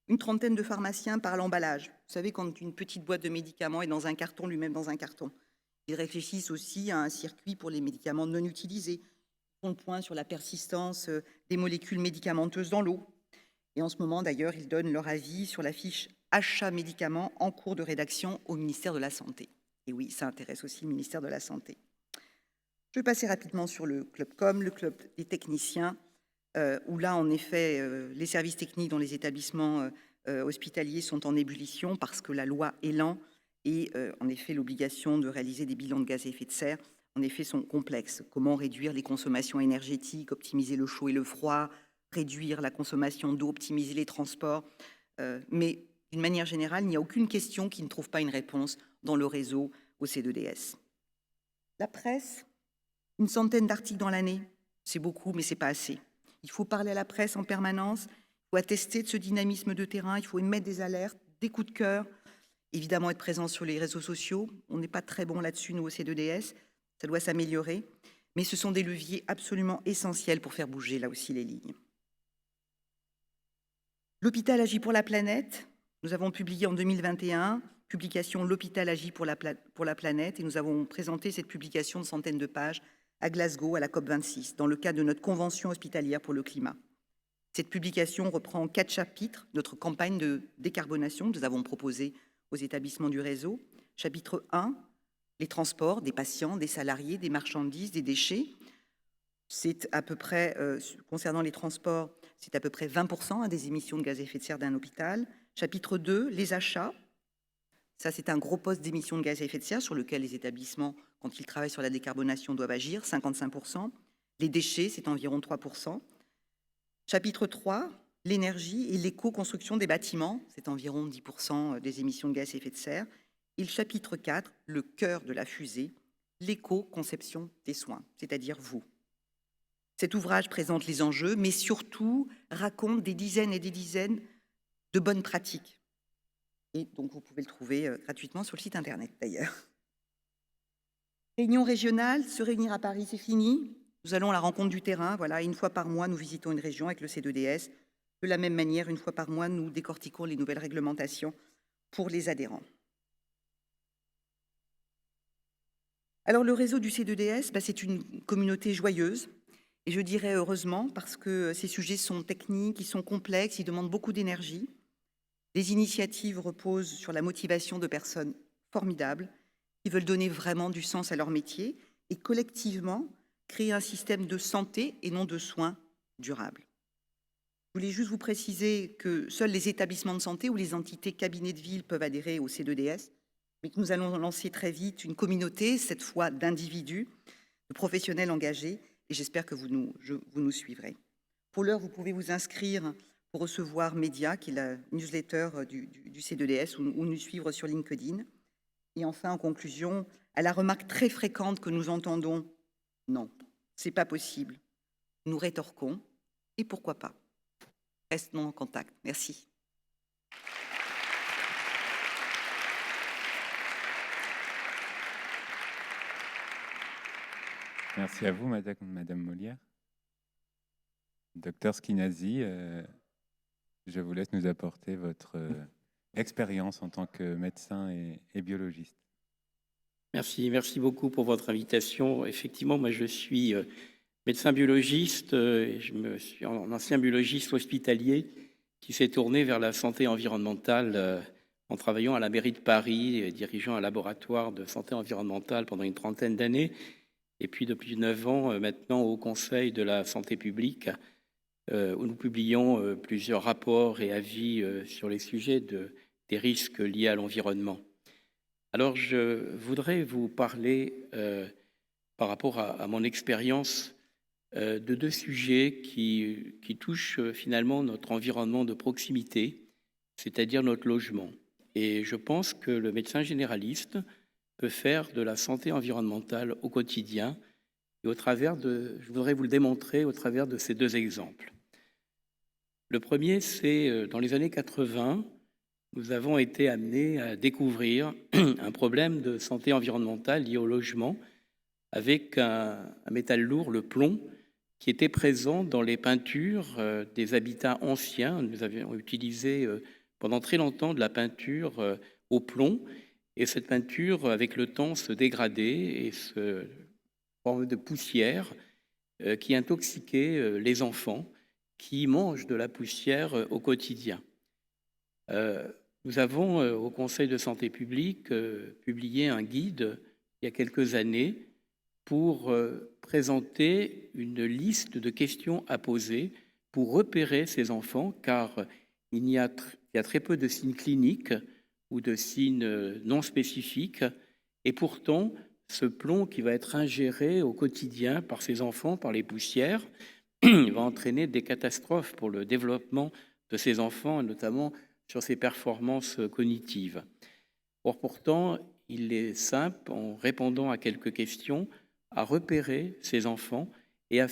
[SPEAKER 3] une trentaine de pharmaciens par l'emballage. Vous savez, quand une petite boîte de médicaments est dans un carton, lui-même dans un carton. Ils réfléchissent aussi à un circuit pour les médicaments non utilisés. Ils font le point sur la persistance des molécules médicamenteuses dans l'eau. Et en ce moment, d'ailleurs, ils donnent leur avis sur la fiche achat médicaments en cours de rédaction au ministère de la Santé. Et oui, ça intéresse aussi le ministère de la Santé. Je vais passer rapidement sur le Club Com, le Club des techniciens, où là, en effet, les services techniques dans les établissements hospitaliers sont en ébullition parce que la loi Elan et, en effet, l'obligation de réaliser des bilans de gaz à effet de serre, en effet, sont complexes. Comment réduire les consommations énergétiques, optimiser le chaud et le froid, réduire la consommation d'eau, optimiser les transports. Mais d'une manière générale, il n'y a aucune question qui ne trouve pas une réponse dans le réseau au C2DS. La presse, une centaine d'articles dans l'année, c'est beaucoup, mais ce n'est pas assez. Il faut parler à la presse en permanence, il faut attester de ce dynamisme de terrain, il faut émettre des alertes, des coups de cœur, évidemment être présent sur les réseaux sociaux. On n'est pas très bon là-dessus, nous, au C2DS, ça doit s'améliorer, mais ce sont des leviers absolument essentiels pour faire bouger, là aussi, les lignes. L'hôpital agit pour la planète. Nous avons publié en 2021, publication L'hôpital agit pour la planète, et nous avons présenté cette publication de centaines de pages à Glasgow, à la COP26, dans le cadre de notre convention hospitalière pour le climat. Cette publication reprend en 4 chapitres notre campagne de décarbonation que nous avons proposée aux établissements du réseau. Chapitre 1, les transports des patients, des salariés, des marchandises, des déchets. C'est à peu près, concernant les transports, c'est à peu près 20% des émissions de gaz à effet de serre d'un hôpital. Chapitre 2, les achats. Ça, c'est un gros poste d'émissions de gaz à effet de serre sur lequel les établissements, quand ils travaillent sur la décarbonation, doivent agir, 55%. Les déchets, c'est environ 3%. Chapitre 3, l'énergie et l'éco-construction des bâtiments, c'est environ 10% des émissions de gaz à effet de serre. Et le chapitre 4, le cœur de la fusée, l'éco-conception des soins, c'est-à-dire vous. Cet ouvrage présente les enjeux, mais surtout raconte des dizaines et des dizaines de bonnes pratiques. Et donc, vous pouvez le trouver gratuitement sur le site Internet, d'ailleurs. Réunion régionale, se réunir à Paris, c'est fini. Nous allons à la rencontre du terrain. Voilà, une fois par mois, nous visitons une région avec le C2DS. De la même manière, une fois par mois, nous décortiquons les nouvelles réglementations pour les adhérents. Alors, le réseau du C2DS, c'est une communauté joyeuse. Et je dirais heureusement, parce que ces sujets sont techniques, ils sont complexes, ils demandent beaucoup d'énergie. Les initiatives reposent sur la motivation de personnes formidables qui veulent donner vraiment du sens à leur métier et collectivement créer un système de santé et non de soins durables. Je voulais juste vous préciser que seuls les établissements de santé ou les entités cabinets de ville peuvent adhérer au C2DS, mais que nous allons lancer très vite une communauté, cette fois d'individus, de professionnels engagés, et j'espère que vous nous suivrez. Pour l'heure, vous pouvez vous inscrire pour recevoir Média, qui est la newsletter du C2DS, ou nous suivre sur LinkedIn. Et enfin, en conclusion, à la remarque très fréquente que nous entendons « Non, c'est pas possible », nous rétorquons « Et pourquoi pas ?» Restons en contact. Merci.
[SPEAKER 1] Merci à vous, Madame Molière. Docteur Schinazi, je vous laisse nous apporter votre expérience en tant que médecin et biologiste.
[SPEAKER 4] Merci beaucoup pour votre invitation. Effectivement, moi je suis médecin biologiste, je suis un ancien biologiste hospitalier qui s'est tourné vers la santé environnementale en travaillant à la mairie de Paris, dirigeant un laboratoire de santé environnementale pendant une trentaine d'années, et puis depuis 9 ans maintenant au Conseil de la santé publique, où nous publions plusieurs rapports et avis sur les sujets des risques liés à l'environnement. Alors, je voudrais vous parler, par rapport à mon expérience, de 2 sujets qui touchent finalement notre environnement de proximité, c'est-à-dire notre logement. Et je pense que le médecin généraliste peut faire de la santé environnementale au quotidien, et je voudrais vous le démontrer au travers de ces 2 exemples. Le premier, c'est dans les années 80, nous avons été amenés à découvrir un problème de santé environnementale lié au logement avec un métal lourd, le plomb, qui était présent dans les peintures des habitats anciens. Nous avions utilisé pendant très longtemps de la peinture au plomb, et cette peinture, avec le temps, se dégradait et se formait de poussière qui intoxiquait les enfants qui mangent de la poussière au quotidien. Nous avons, au Conseil de santé publique, publié un guide il y a quelques années pour présenter une liste de questions à poser pour repérer ces enfants, car il y a très peu de signes cliniques ou de signes non spécifiques, et pourtant, ce plomb qui va être ingéré au quotidien par ces enfants, par les poussières, va entraîner des catastrophes pour le développement de ces enfants, notamment sur ses performances cognitives. Or, pourtant, il est simple, en répondant à quelques questions, à repérer ces enfants et à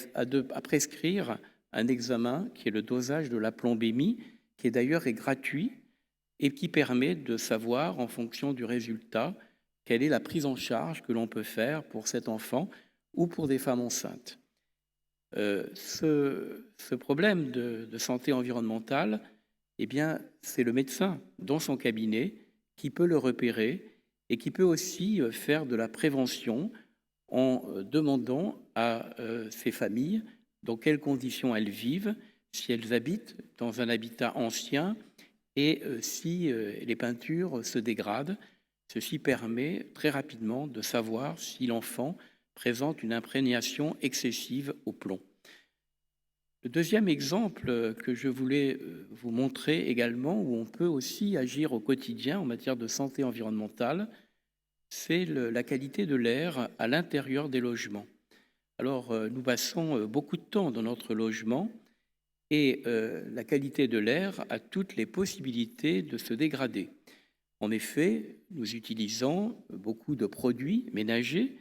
[SPEAKER 4] prescrire un examen qui est le dosage de la plombémie, qui d'ailleurs est gratuit et qui permet de savoir, en fonction du résultat, quelle est la prise en charge que l'on peut faire pour cet enfant ou pour des femmes enceintes. Ce problème de santé environnementale, eh bien, c'est le médecin dans son cabinet qui peut le repérer et qui peut aussi faire de la prévention en demandant à ces familles dans quelles conditions elles vivent, si elles habitent dans un habitat ancien et si les peintures se dégradent. Ceci permet très rapidement de savoir si l'enfant présente une imprégnation excessive au plomb. Le deuxième exemple que je voulais vous montrer également, où on peut aussi agir au quotidien en matière de santé environnementale, c'est la qualité de l'air à l'intérieur des logements. Alors, nous passons beaucoup de temps dans notre logement et la qualité de l'air a toutes les possibilités de se dégrader. En effet, nous utilisons beaucoup de produits ménagers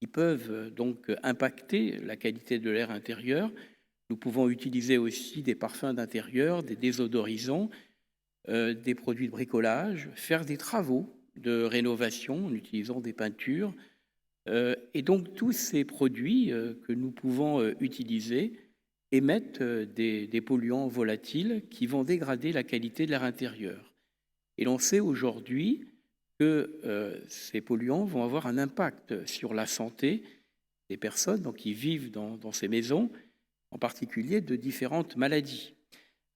[SPEAKER 4] qui peuvent donc impacter la qualité de l'air intérieur. Nous pouvons utiliser aussi des parfums d'intérieur, des désodorisants, des produits de bricolage, faire des travaux de rénovation en utilisant des peintures. Et donc tous ces produits que nous pouvons utiliser émettent des polluants volatiles qui vont dégrader la qualité de l'air intérieur. Et l'on sait aujourd'hui que ces polluants vont avoir un impact sur la santé des personnes donc, qui vivent dans ces maisons, en particulier de différentes maladies.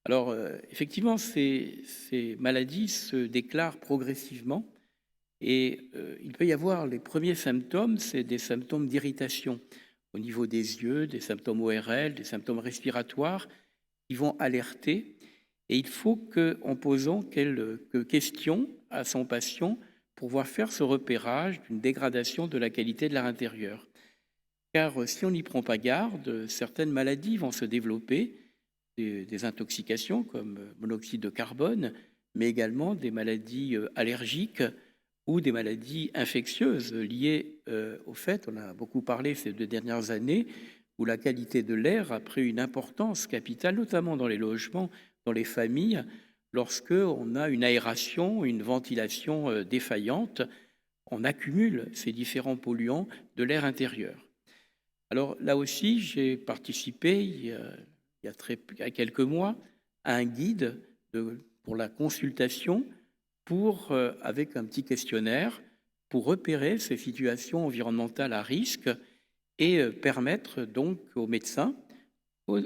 [SPEAKER 4] Alors, effectivement, ces maladies se déclarent progressivement et il peut y avoir les premiers symptômes, c'est des symptômes d'irritation au niveau des yeux, des symptômes ORL, des symptômes respiratoires qui vont alerter. Et il faut qu'en posant quelques questions à son patient pour pouvoir faire ce repérage d'une dégradation de la qualité de l'air intérieur. car si on n'y prend pas garde, certaines maladies vont se développer, des intoxications comme monoxyde de carbone, mais également des maladies allergiques ou des maladies infectieuses liées au fait, on a beaucoup parlé ces 2 dernières années, où la qualité de l'air a pris une importance capitale, notamment dans les logements, dans les familles, lorsque on a une aération, une ventilation défaillante, on accumule ces différents polluants de l'air intérieur. Alors là aussi, j'ai participé il y a quelques mois à un guide pour la consultation avec un petit questionnaire pour repérer ces situations environnementales à risque et permettre donc au médecin,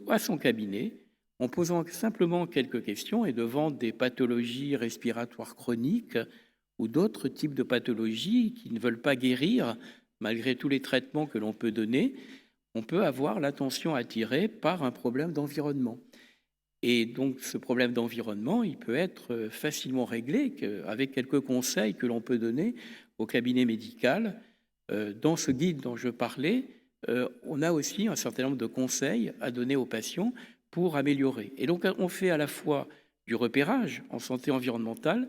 [SPEAKER 4] à son cabinet, en posant simplement quelques questions et devant des pathologies respiratoires chroniques ou d'autres types de pathologies qui ne veulent pas guérir, malgré tous les traitements que l'on peut donner, on peut avoir l'attention attirée par un problème d'environnement. Et donc ce problème d'environnement, il peut être facilement réglé avec quelques conseils que l'on peut donner au cabinet médical. Dans ce guide dont je parlais, on a aussi un certain nombre de conseils à donner aux patients pour améliorer. Et donc on fait à la fois du repérage en santé environnementale,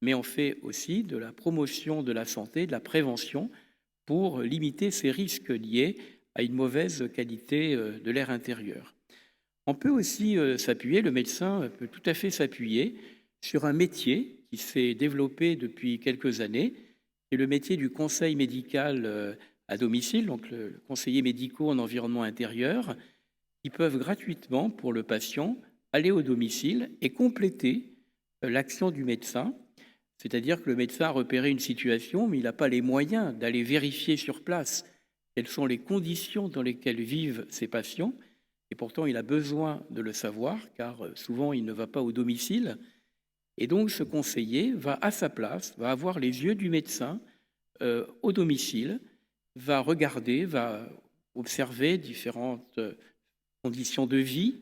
[SPEAKER 4] mais on fait aussi de la promotion de la santé, de la prévention pour limiter ces risques liés à une mauvaise qualité de l'air intérieur. On peut aussi s'appuyer, le médecin peut tout à fait s'appuyer sur un métier qui s'est développé depuis quelques années, qui est le métier du conseil médical à domicile, donc le conseiller médicaux en environnement intérieur, qui peuvent gratuitement, pour le patient, aller au domicile et compléter l'action du médecin. C'est-à-dire que le médecin a repéré une situation, mais il n'a pas les moyens d'aller vérifier sur place quelles sont les conditions dans lesquelles vivent ces patients. Et pourtant, il a besoin de le savoir, car souvent, il ne va pas au domicile. Et donc, ce conseiller va à sa place, va avoir les yeux du médecin au domicile, va regarder, va observer différentes conditions de vie,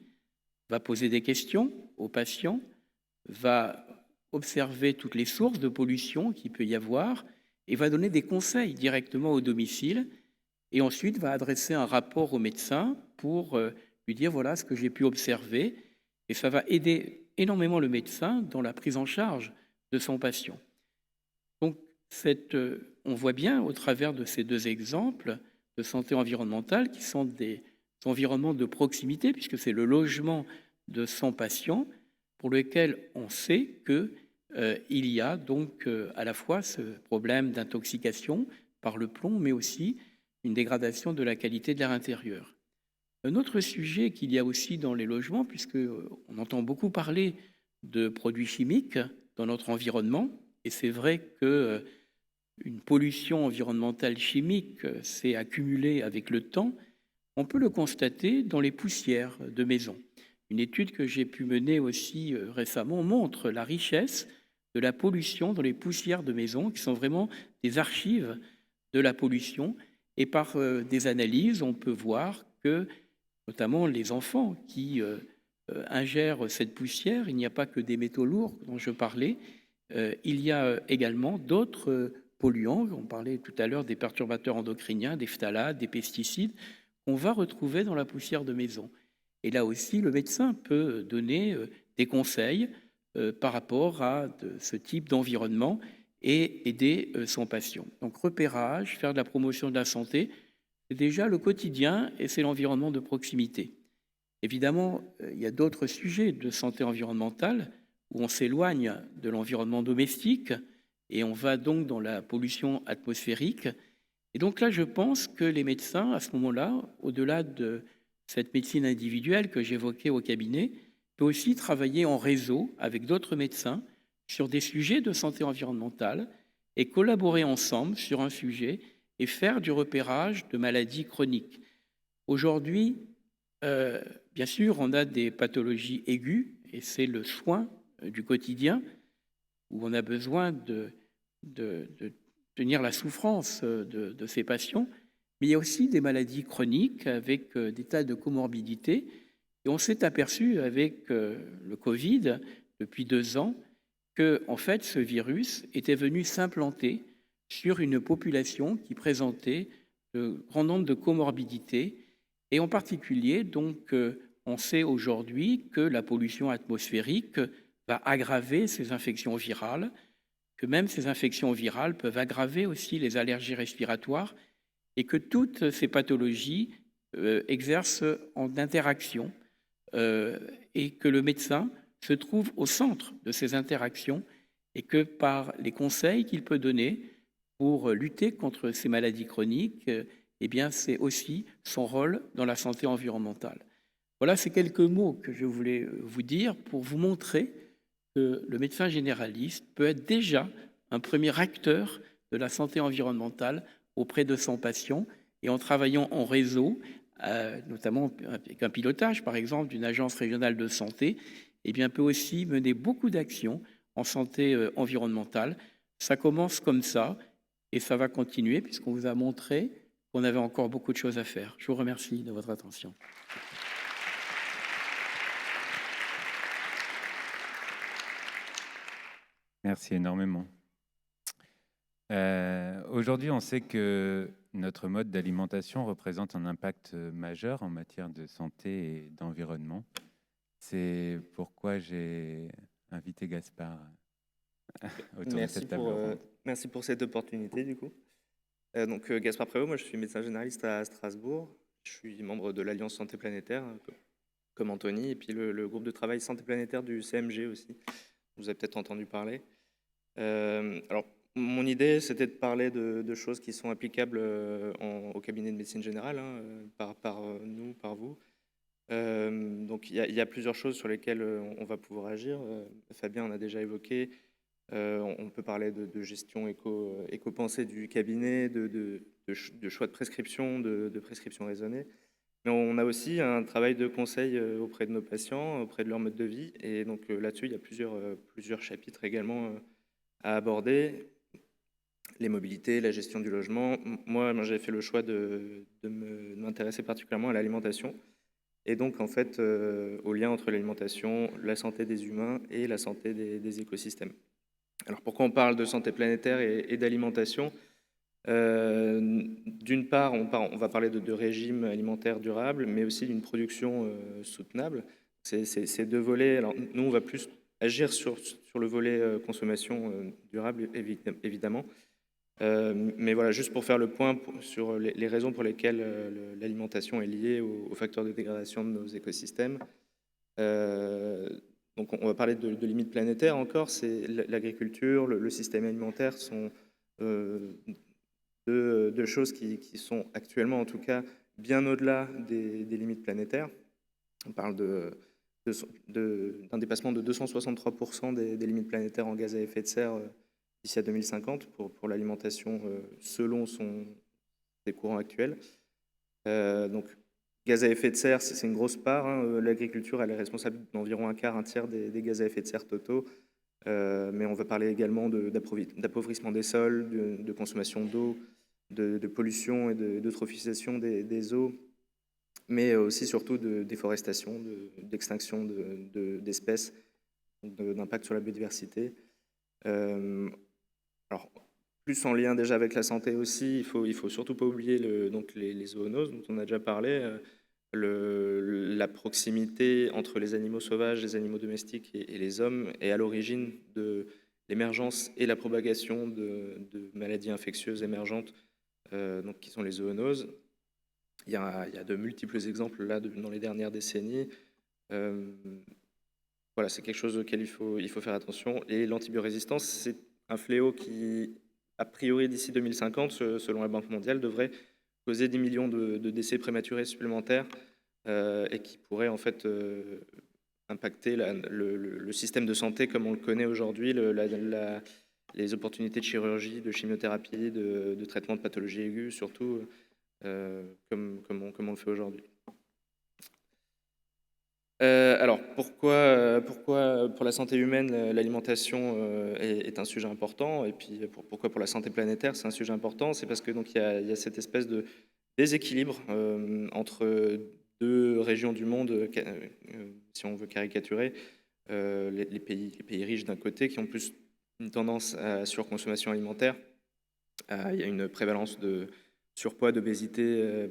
[SPEAKER 4] va poser des questions aux patients, va observer toutes les sources de pollution qu'il peut y avoir et va donner des conseils directement au domicile et ensuite va adresser un rapport au médecin pour lui dire voilà ce que j'ai pu observer et ça va aider énormément le médecin dans la prise en charge de son patient. Donc on voit bien au travers de ces 2 exemples de santé environnementale qui sont des environnements de proximité puisque c'est le logement de son patient pour lequel on sait qu'il y a donc à la fois ce problème d'intoxication par le plomb, mais aussi une dégradation de la qualité de l'air intérieur. Un autre sujet qu'il y a aussi dans les logements, puisqu'on entend beaucoup parler de produits chimiques dans notre environnement, et c'est vrai qu'une pollution environnementale chimique s'est accumulée avec le temps, on peut le constater dans les poussières de maison. Une étude que j'ai pu mener aussi récemment montre la richesse de la pollution dans les poussières de maison, qui sont vraiment des archives de la pollution. Et par des analyses, on peut voir que, notamment les enfants qui ingèrent cette poussière, il n'y a pas que des métaux lourds dont je parlais, il y a également d'autres polluants. On parlait tout à l'heure des perturbateurs endocriniens, des phtalates, des pesticides, qu'on va retrouver dans la poussière de maison. Et là aussi, le médecin peut donner des conseils par rapport à ce type d'environnement et aider son patient. Donc repérage, faire de la promotion de la santé, c'est déjà le quotidien et c'est l'environnement de proximité. Évidemment, il y a d'autres sujets de santé environnementale où on s'éloigne de l'environnement domestique et on va donc dans la pollution atmosphérique. Et donc là, je pense que les médecins, à ce moment-là, au-delà de cette médecine individuelle que j'évoquais au cabinet, peut aussi travailler en réseau avec d'autres médecins sur des sujets de santé environnementale et collaborer ensemble sur un sujet et faire du repérage de maladies chroniques. Aujourd'hui, bien sûr, on a des pathologies aiguës et c'est le soin du quotidien où on a besoin de tenir la souffrance de ces patients, mais il y a aussi des maladies chroniques avec des tas de comorbidités. Et on s'est aperçu avec le Covid, depuis 2 ans, que en fait, ce virus était venu s'implanter sur une population qui présentait de grand nombre de comorbidités. Et en particulier, donc, on sait aujourd'hui que la pollution atmosphérique va aggraver ces infections virales, que même ces infections virales peuvent aggraver aussi les allergies respiratoires et que toutes ces pathologies exercent en interaction et que le médecin se trouve au centre de ces interactions et que par les conseils qu'il peut donner pour lutter contre ces maladies chroniques, eh bien, c'est aussi son rôle dans la santé environnementale. Voilà ces quelques mots que je voulais vous dire pour vous montrer que le médecin généraliste peut être déjà un premier acteur de la santé environnementale auprès de son patient et en travaillant en réseau, notamment avec un pilotage, par exemple, d'une agence régionale de santé, eh bien, peut aussi mener beaucoup d'actions en santé environnementale. Ça commence comme ça et ça va continuer puisqu'on vous a montré qu'on avait encore beaucoup de choses à faire. Je vous remercie de votre attention.
[SPEAKER 5] Merci énormément. Aujourd'hui, on sait que notre mode d'alimentation représente un impact majeur en matière de santé et d'environnement. C'est pourquoi j'ai invité Gaspard autour de cette table ronde.
[SPEAKER 6] Merci pour cette opportunité, du coup. Donc, Gaspard Prévost, moi je suis médecin généraliste à Strasbourg. Je suis membre de l'Alliance Santé Planétaire, comme Anthony, et puis le groupe de travail Santé Planétaire du CMG aussi. Vous avez peut-être entendu parler. Alors, mon idée, c'était de parler de choses qui sont applicables au cabinet de médecine générale, hein, par nous, par vous. Donc, il y a plusieurs choses sur lesquelles on va pouvoir agir. Fabien en a déjà évoqué. On peut parler de gestion éco-pensée du cabinet, de choix de prescription, de prescription raisonnée. Mais on a aussi un travail de conseil auprès de nos patients, auprès de leur mode de vie. Et donc là-dessus, il y a plusieurs chapitres également à aborder. Les mobilités, la gestion du logement. Moi j'ai fait le choix de m'intéresser particulièrement à l'alimentation. Et donc, en fait, au lien entre l'alimentation, la santé des humains et la santé des écosystèmes. Alors, pourquoi on parle de santé planétaire et d'alimentation ? D'une part, on va parler de régime alimentaire durable, mais aussi d'une production soutenable. Ces deux volets. Alors, nous, on va plus agir sur le volet consommation durable, évidemment. Mais voilà, juste pour faire le point sur les raisons pour lesquelles l'alimentation est liée aux facteurs de dégradation de nos écosystèmes. Donc on va parler de limites planétaires encore. C'est l'agriculture, le système alimentaire sont deux choses qui sont actuellement, en tout cas, bien au-delà des limites planétaires. On parle d'un dépassement de 263% des limites planétaires en gaz à effet de serre d'ici à 2050 pour l'alimentation selon ses courants actuels. Donc, gaz à effet de serre, c'est une grosse part. Hein. L'agriculture, elle est responsable d'environ un tiers des gaz à effet de serre totaux. Mais on va parler également d'appauvrissement des sols, de consommation d'eau, de pollution et d'eutrophisation des eaux, mais aussi surtout de déforestation, d'extinction d'espèces, d'impact sur la biodiversité. Alors, plus en lien déjà avec la santé aussi, il faut surtout pas oublier les zoonoses dont on a déjà parlé, la proximité entre les animaux sauvages, les animaux domestiques et les hommes est à l'origine de l'émergence et la propagation de maladies infectieuses émergentes, donc qui sont les zoonoses. Il y a de multiples exemples là dans les dernières décennies. Voilà, c'est quelque chose auquel il faut faire attention. Et l'antibiorésistance, c'est un fléau qui, a priori, d'ici 2050, selon la Banque mondiale, devrait causer 10 millions de décès prématurés supplémentaires et qui pourrait en fait impacter le système de santé comme on le connaît aujourd'hui, les opportunités de chirurgie, de chimiothérapie, de traitement de pathologies aiguës, surtout comme on le fait aujourd'hui. Alors, pourquoi pour la santé humaine, l'alimentation est un sujet important, et puis pourquoi pour la santé planétaire, c'est un sujet important? C'est parce que donc il y a cette espèce de déséquilibre entre deux régions du monde, si on veut caricaturer, les pays riches d'un côté qui ont plus une tendance à surconsommation alimentaire. Il y a une prévalence de surpoids, d'obésité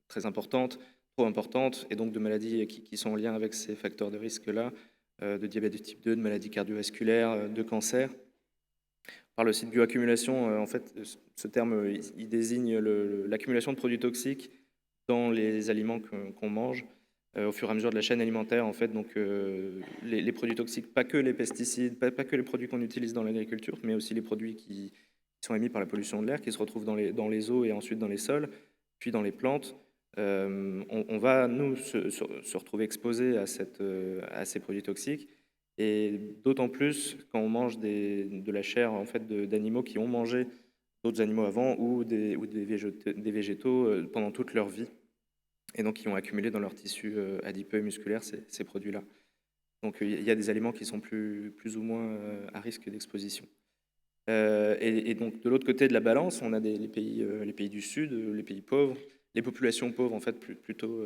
[SPEAKER 6] très importante, trop importante, et donc de maladies qui sont en lien avec ces facteurs de risque-là, de diabète de type 2, de maladies cardiovasculaires, de cancer. Par le site bioaccumulation, en fait, ce terme, il désigne l'accumulation de produits toxiques dans les aliments qu'on mange au fur et à mesure de la chaîne alimentaire. En fait, donc, les produits toxiques, pas que les pesticides, pas que les produits qu'on utilise dans l'agriculture, mais aussi les produits qui sont émis par la pollution de l'air, qui se retrouvent dans les eaux et ensuite dans les sols, puis dans les plantes. On va, nous, se retrouver exposés à ces produits toxiques. Et d'autant plus quand on mange de la chair en fait, d'animaux qui ont mangé d'autres animaux avant ou des végétaux pendant toute leur vie, et donc qui ont accumulé dans leur tissu adipeux et musculaire ces produits-là. Donc il y a des aliments qui sont plus ou moins à risque d'exposition. Et donc de l'autre côté de la balance, on a les pays du Sud, les pays pauvres, les populations pauvres en fait plutôt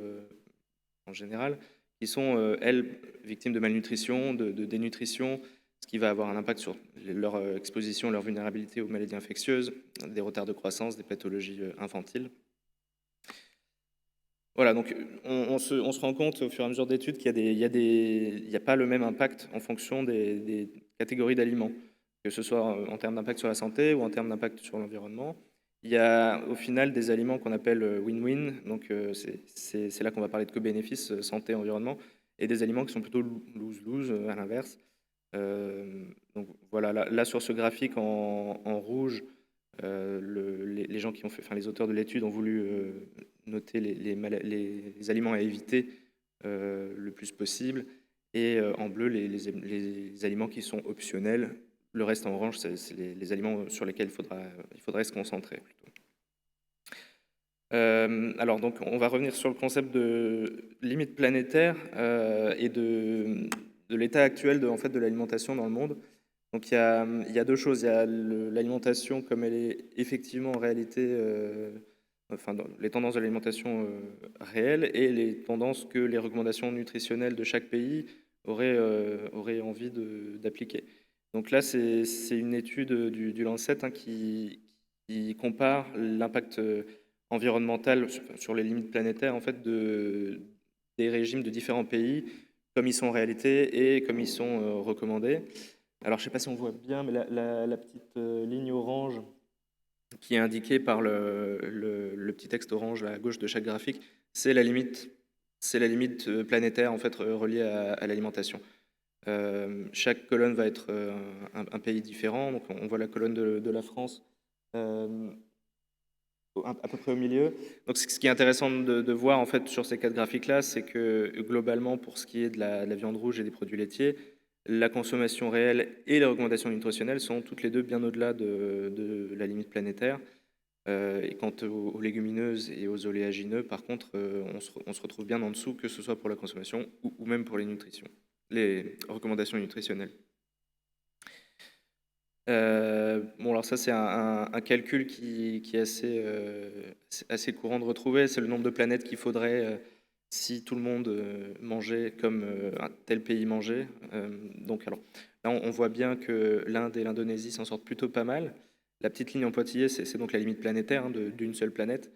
[SPEAKER 6] en général, qui sont, elles, victimes de malnutrition, de dénutrition, ce qui va avoir un impact sur leur exposition, leur vulnérabilité aux maladies infectieuses, des retards de croissance, des pathologies infantiles. Voilà, donc on se rend compte au fur et à mesure d'études qu'il n'y a pas le même impact en fonction des catégories d'aliments, que ce soit en termes d'impact sur la santé ou en termes d'impact sur l'environnement. Il y a au final des aliments qu'on appelle win-win, donc c'est là qu'on va parler de co-bénéfices, santé, environnement, et des aliments qui sont plutôt lose-lose, à l'inverse. Donc voilà, là sur ce graphique en rouge, les gens qui ont fait, enfin les auteurs de l'étude ont voulu noter les aliments à éviter le plus possible, et en bleu les aliments qui sont optionnels. Le reste en orange, c'est les aliments sur lesquels il faudrait se concentrer plutôt. Alors donc, on va revenir sur le concept de limite planétaire et de l'état actuel en fait, de l'alimentation dans le monde. Donc il y a deux choses. Il y a l'alimentation comme elle est effectivement en réalité, enfin les tendances de l'alimentation réelles, et les tendances que les recommandations nutritionnelles de chaque pays auraient envie d'appliquer. Donc là, c'est une étude du Lancet qui compare l'impact environnemental sur les limites planétaires en fait, des régimes de différents pays, comme ils sont en réalité et comme ils sont recommandés. Alors, je ne sais pas si on voit bien, mais la petite ligne orange qui est indiquée par le petit texte orange à gauche de chaque graphique, c'est la limite planétaire en fait, reliée à l'alimentation. Chaque colonne va être un pays différent. Donc on voit la colonne de la France à peu près au milieu. Donc ce qui est intéressant de voir en fait sur ces quatre graphiques-là, c'est que globalement, pour ce qui est de la viande rouge et des produits laitiers, la consommation réelle et les recommandations nutritionnelles sont toutes les deux bien au-delà de la limite planétaire. Et quant aux légumineuses et aux oléagineux, par contre, on se retrouve bien en dessous, que ce soit pour la consommation ou même pour les recommandations nutritionnelles. Bon, alors ça, c'est un calcul qui est assez courant de retrouver. C'est le nombre de planètes qu'il faudrait si tout le monde mangeait comme un tel pays mangeait. Donc, alors, là, on voit bien que l'Inde et l'Indonésie s'en sortent plutôt pas mal. La petite ligne en pointillé, c'est donc la limite planétaire d'une seule planète.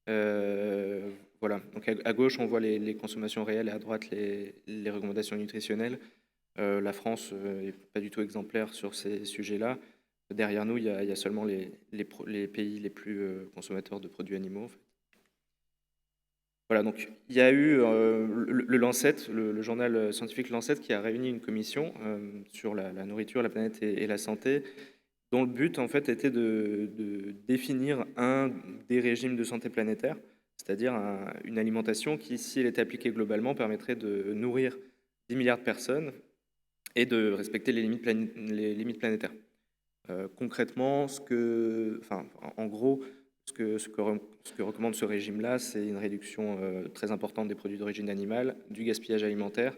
[SPEAKER 6] Voilà. Donc, à gauche, on voit les consommations réelles et à droite, les recommandations nutritionnelles. La France n'est pas du tout exemplaire sur ces sujets-là. Derrière nous, il y a seulement les pays les plus consommateurs de produits animaux. En fait. Voilà, donc il y a eu le Lancet, le journal scientifique Lancet, qui a réuni une commission sur la nourriture, la planète et la santé, dont le but en fait était de définir un des régimes de santé planétaire, c'est-à-dire une alimentation qui, si elle était appliquée globalement, permettrait de nourrir 10 milliards de personnes et de respecter les limites planétaires. Concrètement, en gros, ce que recommande ce régime-là, c'est une réduction très importante des produits d'origine animale, du gaspillage alimentaire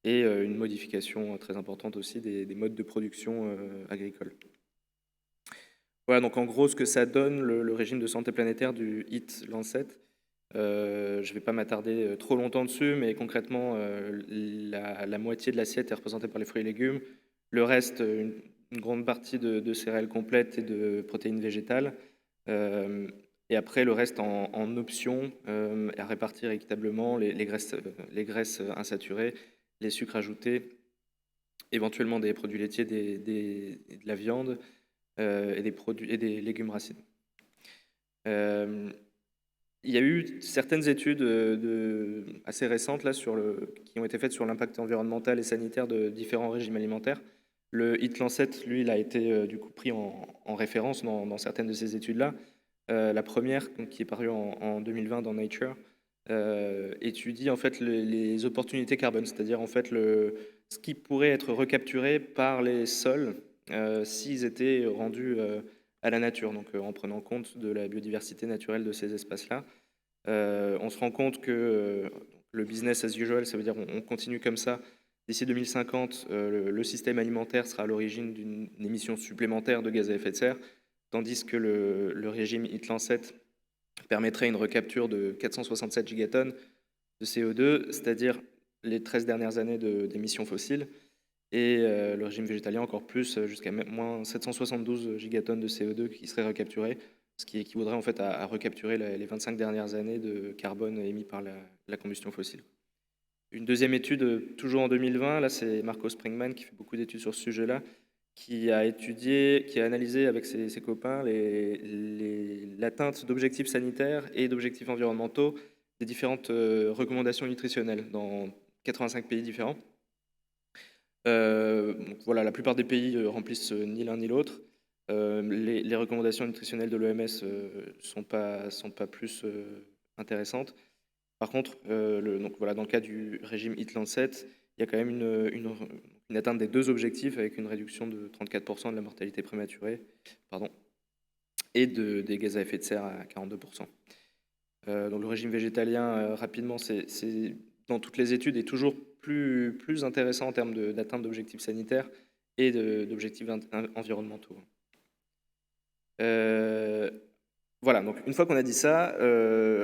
[SPEAKER 6] et une modification très importante aussi des modes de production agricoles. Voilà, donc en gros, ce que ça donne, le régime de santé planétaire du HIT Lancet. Je ne vais pas m'attarder trop longtemps dessus, mais concrètement, la moitié de l'assiette est représentée par les fruits et légumes. Le reste, une grande partie de céréales complètes et de protéines végétales. Et Et après, le reste en option, à répartir équitablement les graisses insaturées, les sucres ajoutés, éventuellement des produits laitiers, de la viande et des légumes racines. Il y a eu certaines études assez récentes là, qui ont été faites sur l'impact environnemental et sanitaire de différents régimes alimentaires. Le Eat Lancet, lui, il a été du coup pris en référence dans certaines de ces études-là. La première, donc, qui est parue en 2020 dans Nature, étudie en fait les opportunités carbone, c'est-à-dire en fait ce qui pourrait être recapturé par les sols s'ils étaient rendus à la nature, donc en prenant compte de la biodiversité naturelle de ces espaces-là. On se rend compte que le business as usual, ça veut dire on continue comme ça. D'ici 2050, le système alimentaire sera à l'origine d'une émission supplémentaire de gaz à effet de serre, tandis que le régime Eat Lancet permettrait une recapture de 467 gigatonnes de CO2, c'est-à-dire les 13 dernières années d'émissions fossiles, et le régime végétalien encore plus, jusqu'à moins 772 gigatonnes de CO2 qui seraient recapturées, ce qui équivaudrait en fait à recapturer les 25 dernières années de carbone émis par la combustion fossile. Une deuxième étude, toujours en 2020, là c'est Marco Springman qui fait beaucoup d'études sur ce sujet-là, qui a analysé avec ses copains l'atteinte d'objectifs sanitaires et d'objectifs environnementaux des différentes recommandations nutritionnelles dans 85 pays différents. Donc voilà, la plupart des pays remplissent ni l'un ni l'autre. Les recommandations nutritionnelles de l'OMS sont pas plus intéressantes. Par contre, donc voilà, dans le cas du régime Eat Lancet, il y a quand même une atteinte des deux objectifs avec une réduction de 34% de la mortalité prématurée et des gaz à effet de serre à 42%. Donc le régime végétalien, rapidement, c'est dans toutes les études, est toujours plus intéressant en termes d'atteinte d'objectifs sanitaires et d'objectifs environnementaux. Voilà, donc une fois qu'on a dit ça,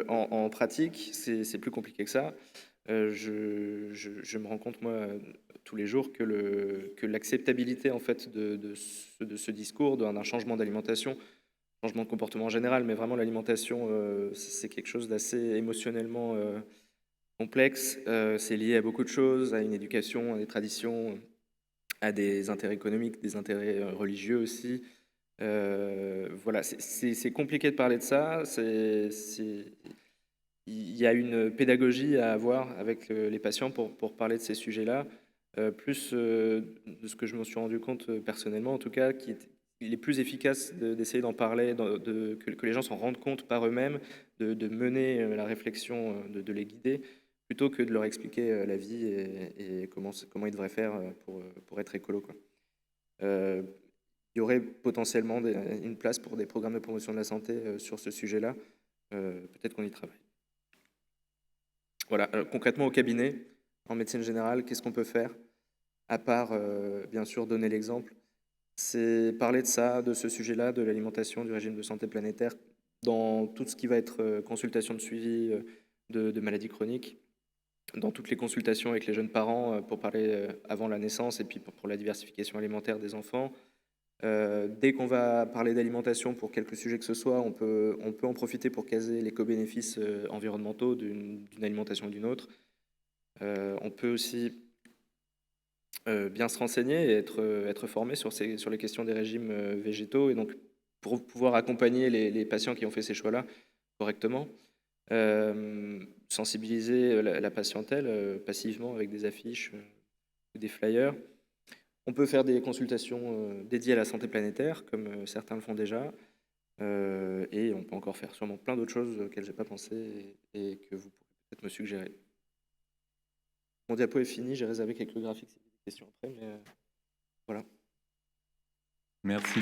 [SPEAKER 6] en pratique, c'est plus compliqué que ça. Je me rends compte, moi, tous les jours, que l'acceptabilité en fait, de ce discours, d'un changement d'alimentation, changement de comportement en général, mais vraiment l'alimentation, c'est quelque chose d'assez émotionnellement complexe. C'est lié à beaucoup de choses, à une éducation, à des traditions, à des intérêts économiques, des intérêts religieux aussi. Voilà, c'est compliqué de parler de ça. Il y a une pédagogie à avoir avec les patients pour parler de ces sujets-là, plus de ce que je me suis rendu compte personnellement, en tout cas, il est plus efficace d'essayer d'en parler, que les gens s'en rendent compte par eux-mêmes, de mener la réflexion, de les guider, plutôt que de leur expliquer la vie et comment ils devraient faire pour être écolo, quoi. Il y aurait potentiellement une place pour des programmes de promotion de la santé sur ce sujet-là. Peut-être qu'on y travaille. Voilà, concrètement au cabinet, en médecine générale, qu'est-ce qu'on peut faire? À part, bien sûr, donner l'exemple, c'est parler de ça, de ce sujet-là, de l'alimentation, du régime de santé planétaire, dans tout ce qui va être consultation de suivi de maladies chroniques, dans toutes les consultations avec les jeunes parents pour parler avant la naissance et puis pour la diversification alimentaire des enfants. Dès qu'on va parler d'alimentation pour quelque sujet que ce soit, on peut en profiter pour caser les co-bénéfices environnementaux d'une alimentation ou d'une autre. On peut aussi bien se renseigner et être formé sur les questions des régimes végétaux, et donc pour pouvoir accompagner les patients qui ont fait ces choix-là correctement. Sensibiliser la patientèle passivement avec des affiches ou des flyers. On peut faire des consultations dédiées à la santé planétaire, comme certains le font déjà, et on peut encore faire sûrement plein d'autres choses auxquelles je n'ai pas pensé et que vous pourrez peut-être me suggérer. Mon diapo est fini, j'ai réservé quelques graphiques si vous avez des questions après, mais voilà.
[SPEAKER 5] Merci.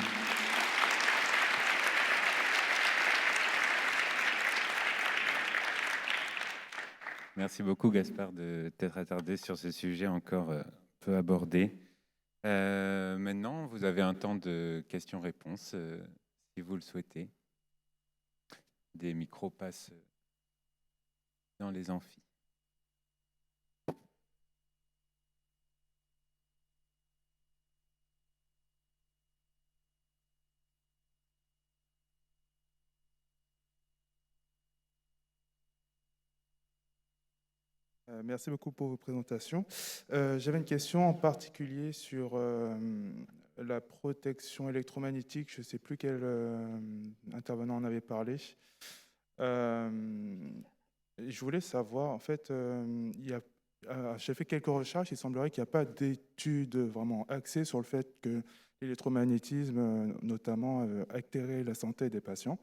[SPEAKER 5] Merci beaucoup, Gaspard, de t'être attardé sur ce sujet encore peu abordé. Maintenant, vous avez un temps de questions-réponses, si vous le souhaitez. Des micros passent dans les amphis.
[SPEAKER 7] Merci beaucoup pour vos présentations. J'avais une question en particulier sur la protection électromagnétique. Je ne sais plus quel intervenant en avait parlé. Je voulais savoir, en fait, j'ai fait quelques recherches, il semblerait qu'il n'y a pas d'études vraiment axées sur le fait que l'électromagnétisme, notamment, altérait la santé des patients.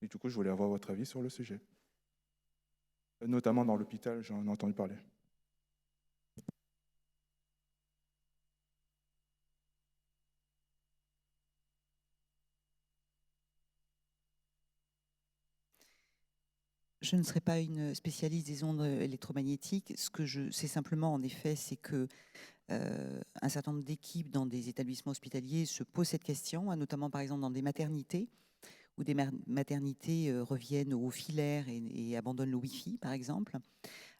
[SPEAKER 7] Et du coup, je voulais avoir votre avis sur le sujet. Notamment dans l'hôpital, j'en ai entendu parler.
[SPEAKER 3] Je ne serai pas une spécialiste des ondes électromagnétiques. Ce que je sais simplement, en effet, c'est que un certain nombre d'équipes dans des établissements hospitaliers se posent cette question, hein, notamment par exemple dans des maternités, où des maternités reviennent au filaire et abandonnent le Wi-Fi, par exemple.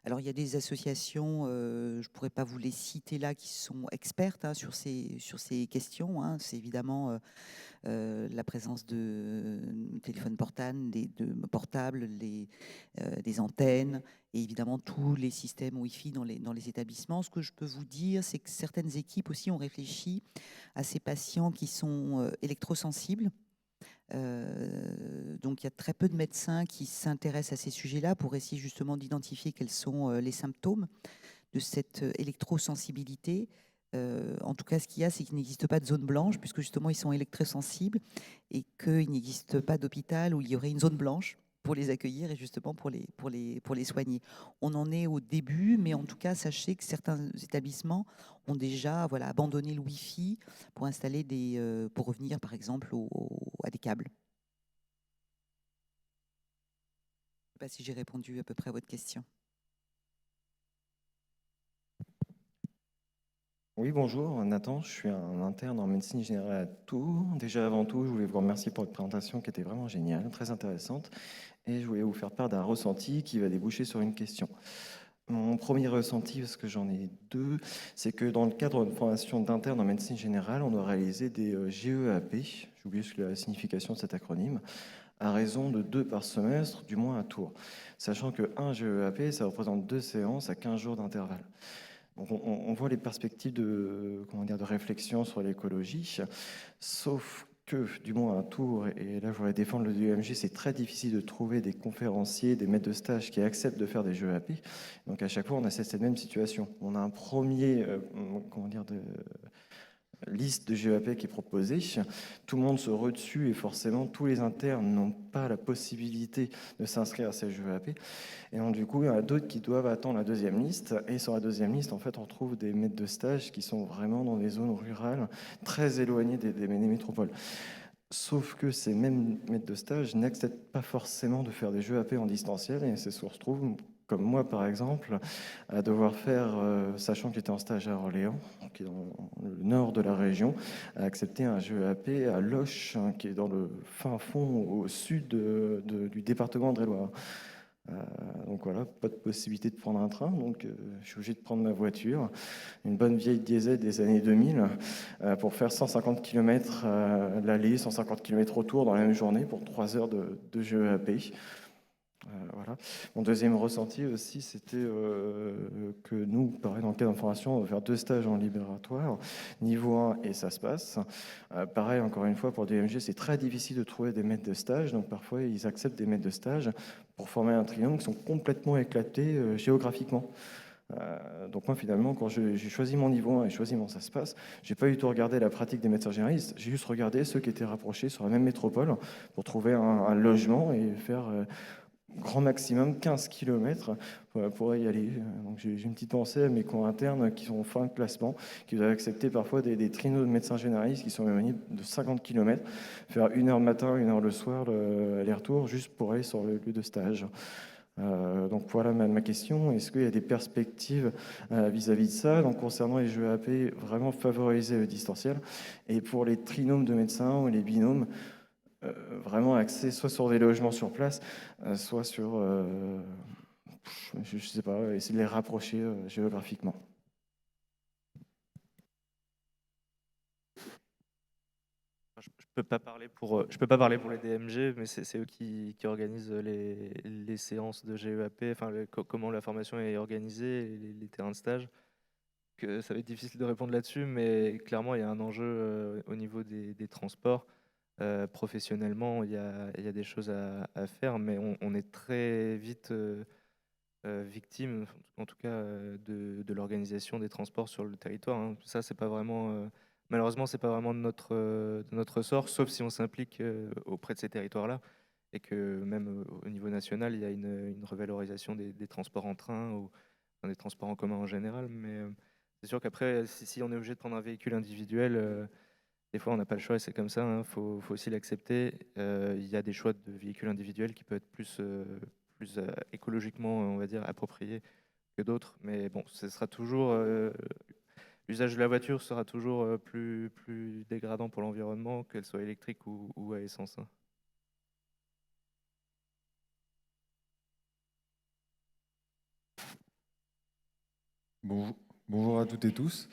[SPEAKER 3] Alors, il y a des associations, je ne pourrais pas vous les citer là, qui sont expertes, hein, sur ces questions, hein. C'est évidemment la présence de téléphones portables, des antennes, et évidemment tous les systèmes Wi-Fi dans les établissements. Ce que je peux vous dire, c'est que certaines équipes aussi ont réfléchi à ces patients qui sont électrosensibles. Donc il y a très peu de médecins qui s'intéressent à ces sujets-là pour essayer justement d'identifier quels sont les symptômes de cette électrosensibilité. En tout cas, ce qu'il y a, c'est qu'il n'existe pas de zone blanche, puisque justement ils sont électrosensibles, et qu'il n'existe pas d'hôpital où il y aurait une zone blanche pour les accueillir et justement pour les soigner. On en est au début, mais en tout cas, sachez que certains établissements ont déjà abandonné le Wi-Fi pour installer pour revenir par exemple à des câbles. Je ne sais pas si j'ai répondu à peu près à votre question.
[SPEAKER 8] Oui, bonjour, Nathan, je suis un interne en médecine générale à Tours. Déjà avant tout, je voulais vous remercier pour votre présentation qui était vraiment géniale, très intéressante. Et je voulais vous faire part d'un ressenti qui va déboucher sur une question. Mon premier ressenti, parce que j'en ai deux, c'est que dans le cadre d'une formation d'interne en médecine générale, on doit réaliser des GEAP, j'ai oublié la signification de cet acronyme, à raison de 2 par semestre, du moins à Tours. Sachant qu'un GEAP, ça représente 2 séances à 15 jours d'intervalle. Donc on voit les perspectives de réflexion sur l'écologie, sauf que, du moins à Tours, et là je voudrais défendre le DEMG, c'est très difficile de trouver des conférenciers, des maîtres de stage qui acceptent de faire des GEAP. Donc à chaque fois, on a cette même situation. On a un premier liste de GEAP qui est proposée, tout le monde se rue dessus et forcément tous les internes n'ont pas la possibilité de s'inscrire à ces GEAP. Et donc du coup, il y en a d'autres qui doivent attendre la deuxième liste. Et sur la deuxième liste, en fait, on retrouve des maîtres de stage qui sont vraiment dans des zones rurales, très éloignées des métropoles. Sauf que ces mêmes maîtres de stage n'acceptent pas forcément de faire des GEAP en distanciel. Et c'est ce qu'on se trouve, comme moi par exemple, à devoir faire, sachant que j'étais en stage à Orléans, qui est dans le nord de la région, à accepter un GEAP à Loches, hein, qui est dans le fin fond au sud du département de Indre-et-Loire. Donc voilà, pas de possibilité de prendre un train, donc je suis obligé de prendre ma voiture, une bonne vieille diesel des années 2000, pour faire 150 km l'aller, 150 km retour dans la même journée pour 3 heures de GEAP. Voilà. Mon deuxième ressenti aussi, c'était que nous, pareil, dans le cadre d'information, on va faire 2 stages en libératoire, niveau 1, et ça se passe. Pareil, encore une fois, pour DMG, c'est très difficile de trouver des maîtres de stage, donc parfois, ils acceptent des maîtres de stage pour former un trinôme qui sont complètement éclatés géographiquement. Donc moi, finalement, quand j'ai choisi mon niveau 1 et choisi mon ça se passe, j'ai pas du tout regardé la pratique des médecins généralistes, j'ai juste regardé ceux qui étaient rapprochés sur la même métropole pour trouver un logement et faire grand maximum 15 km pour y aller. Donc j'ai une petite pensée à mes cours internes qui sont en fin de classement, qui doivent accepter parfois des trinos de médecins généralistes qui sont éloignés de 50 km, faire 1 heure le matin, 1 heure le soir, aller-retour, juste pour aller sur le lieu de stage. Donc voilà ma question. Est-ce qu'il y a des perspectives vis-à-vis de ça? Donc concernant les GEAP, vraiment favoriser le distanciel. Et pour les trinômes de médecins ou les binômes, vraiment axé soit sur des logements sur place, soit sur, je ne sais pas, essayer de les rapprocher géographiquement.
[SPEAKER 6] je peux pas parler pour les DMG, mais c'est eux qui organisent les séances de GEAP, enfin comment la formation est organisée, et les terrains de stage. Que ça va être difficile de répondre là-dessus, mais clairement il y a un enjeu au niveau des transports. Professionnellement, il y a des choses à faire, mais on est très vite victime, en tout cas, de l'organisation des transports sur le territoire, hein. Ça, c'est pas vraiment, malheureusement, c'est pas vraiment de notre ressort, sauf si on s'implique auprès de ces territoires-là, et que même au niveau national, il y a une revalorisation des transports en train ou enfin, des transports en commun en général. Mais c'est sûr qu'après, si on est obligé de prendre un véhicule individuel, des fois, on n'a pas le choix et c'est comme ça, hein, faut aussi l'accepter. Il y a des choix de véhicules individuels qui peuvent être plus écologiquement, on va dire, appropriés que d'autres. Mais bon, ce sera toujours, l'usage de la voiture sera toujours plus dégradant pour l'environnement, qu'elle soit électrique ou à essence, hein.
[SPEAKER 9] Bonjour à toutes et tous.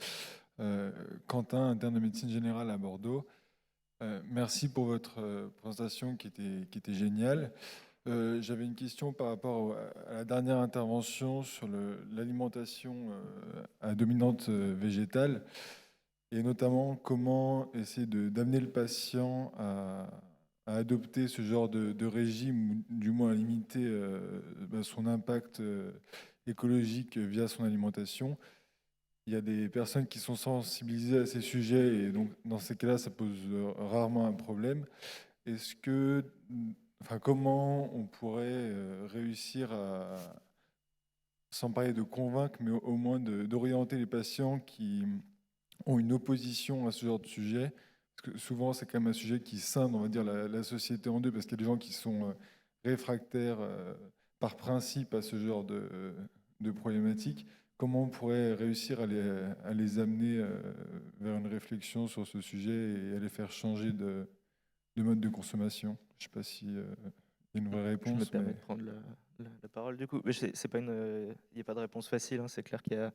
[SPEAKER 9] Quentin, interne de médecine générale à Bordeaux. Merci pour votre présentation qui était géniale. J'avais une question par rapport à la dernière intervention sur l'alimentation à dominante végétale et notamment comment essayer d'amener le patient à adopter ce genre de régime ou du moins à limiter son impact écologique via son alimentation. Il y a des personnes qui sont sensibilisées à ces sujets et donc dans ces cas-là, ça pose rarement un problème. Comment on pourrait réussir à, sans parler de convaincre, mais au moins d'orienter les patients qui ont une opposition à ce genre de sujet? Parce que souvent, c'est quand même un sujet qui scinde, on va dire, la société en deux, parce qu'il y a des gens qui sont réfractaires par principe à ce genre de problématiques. Comment on pourrait réussir à les amener vers une réflexion sur ce sujet et à les faire changer de mode de consommation? Je ne sais pas si y a une vraie réponse.
[SPEAKER 6] Je me permets de prendre la parole du coup. Mais c'est pas il n'y a pas de réponse facile, hein. C'est clair qu'il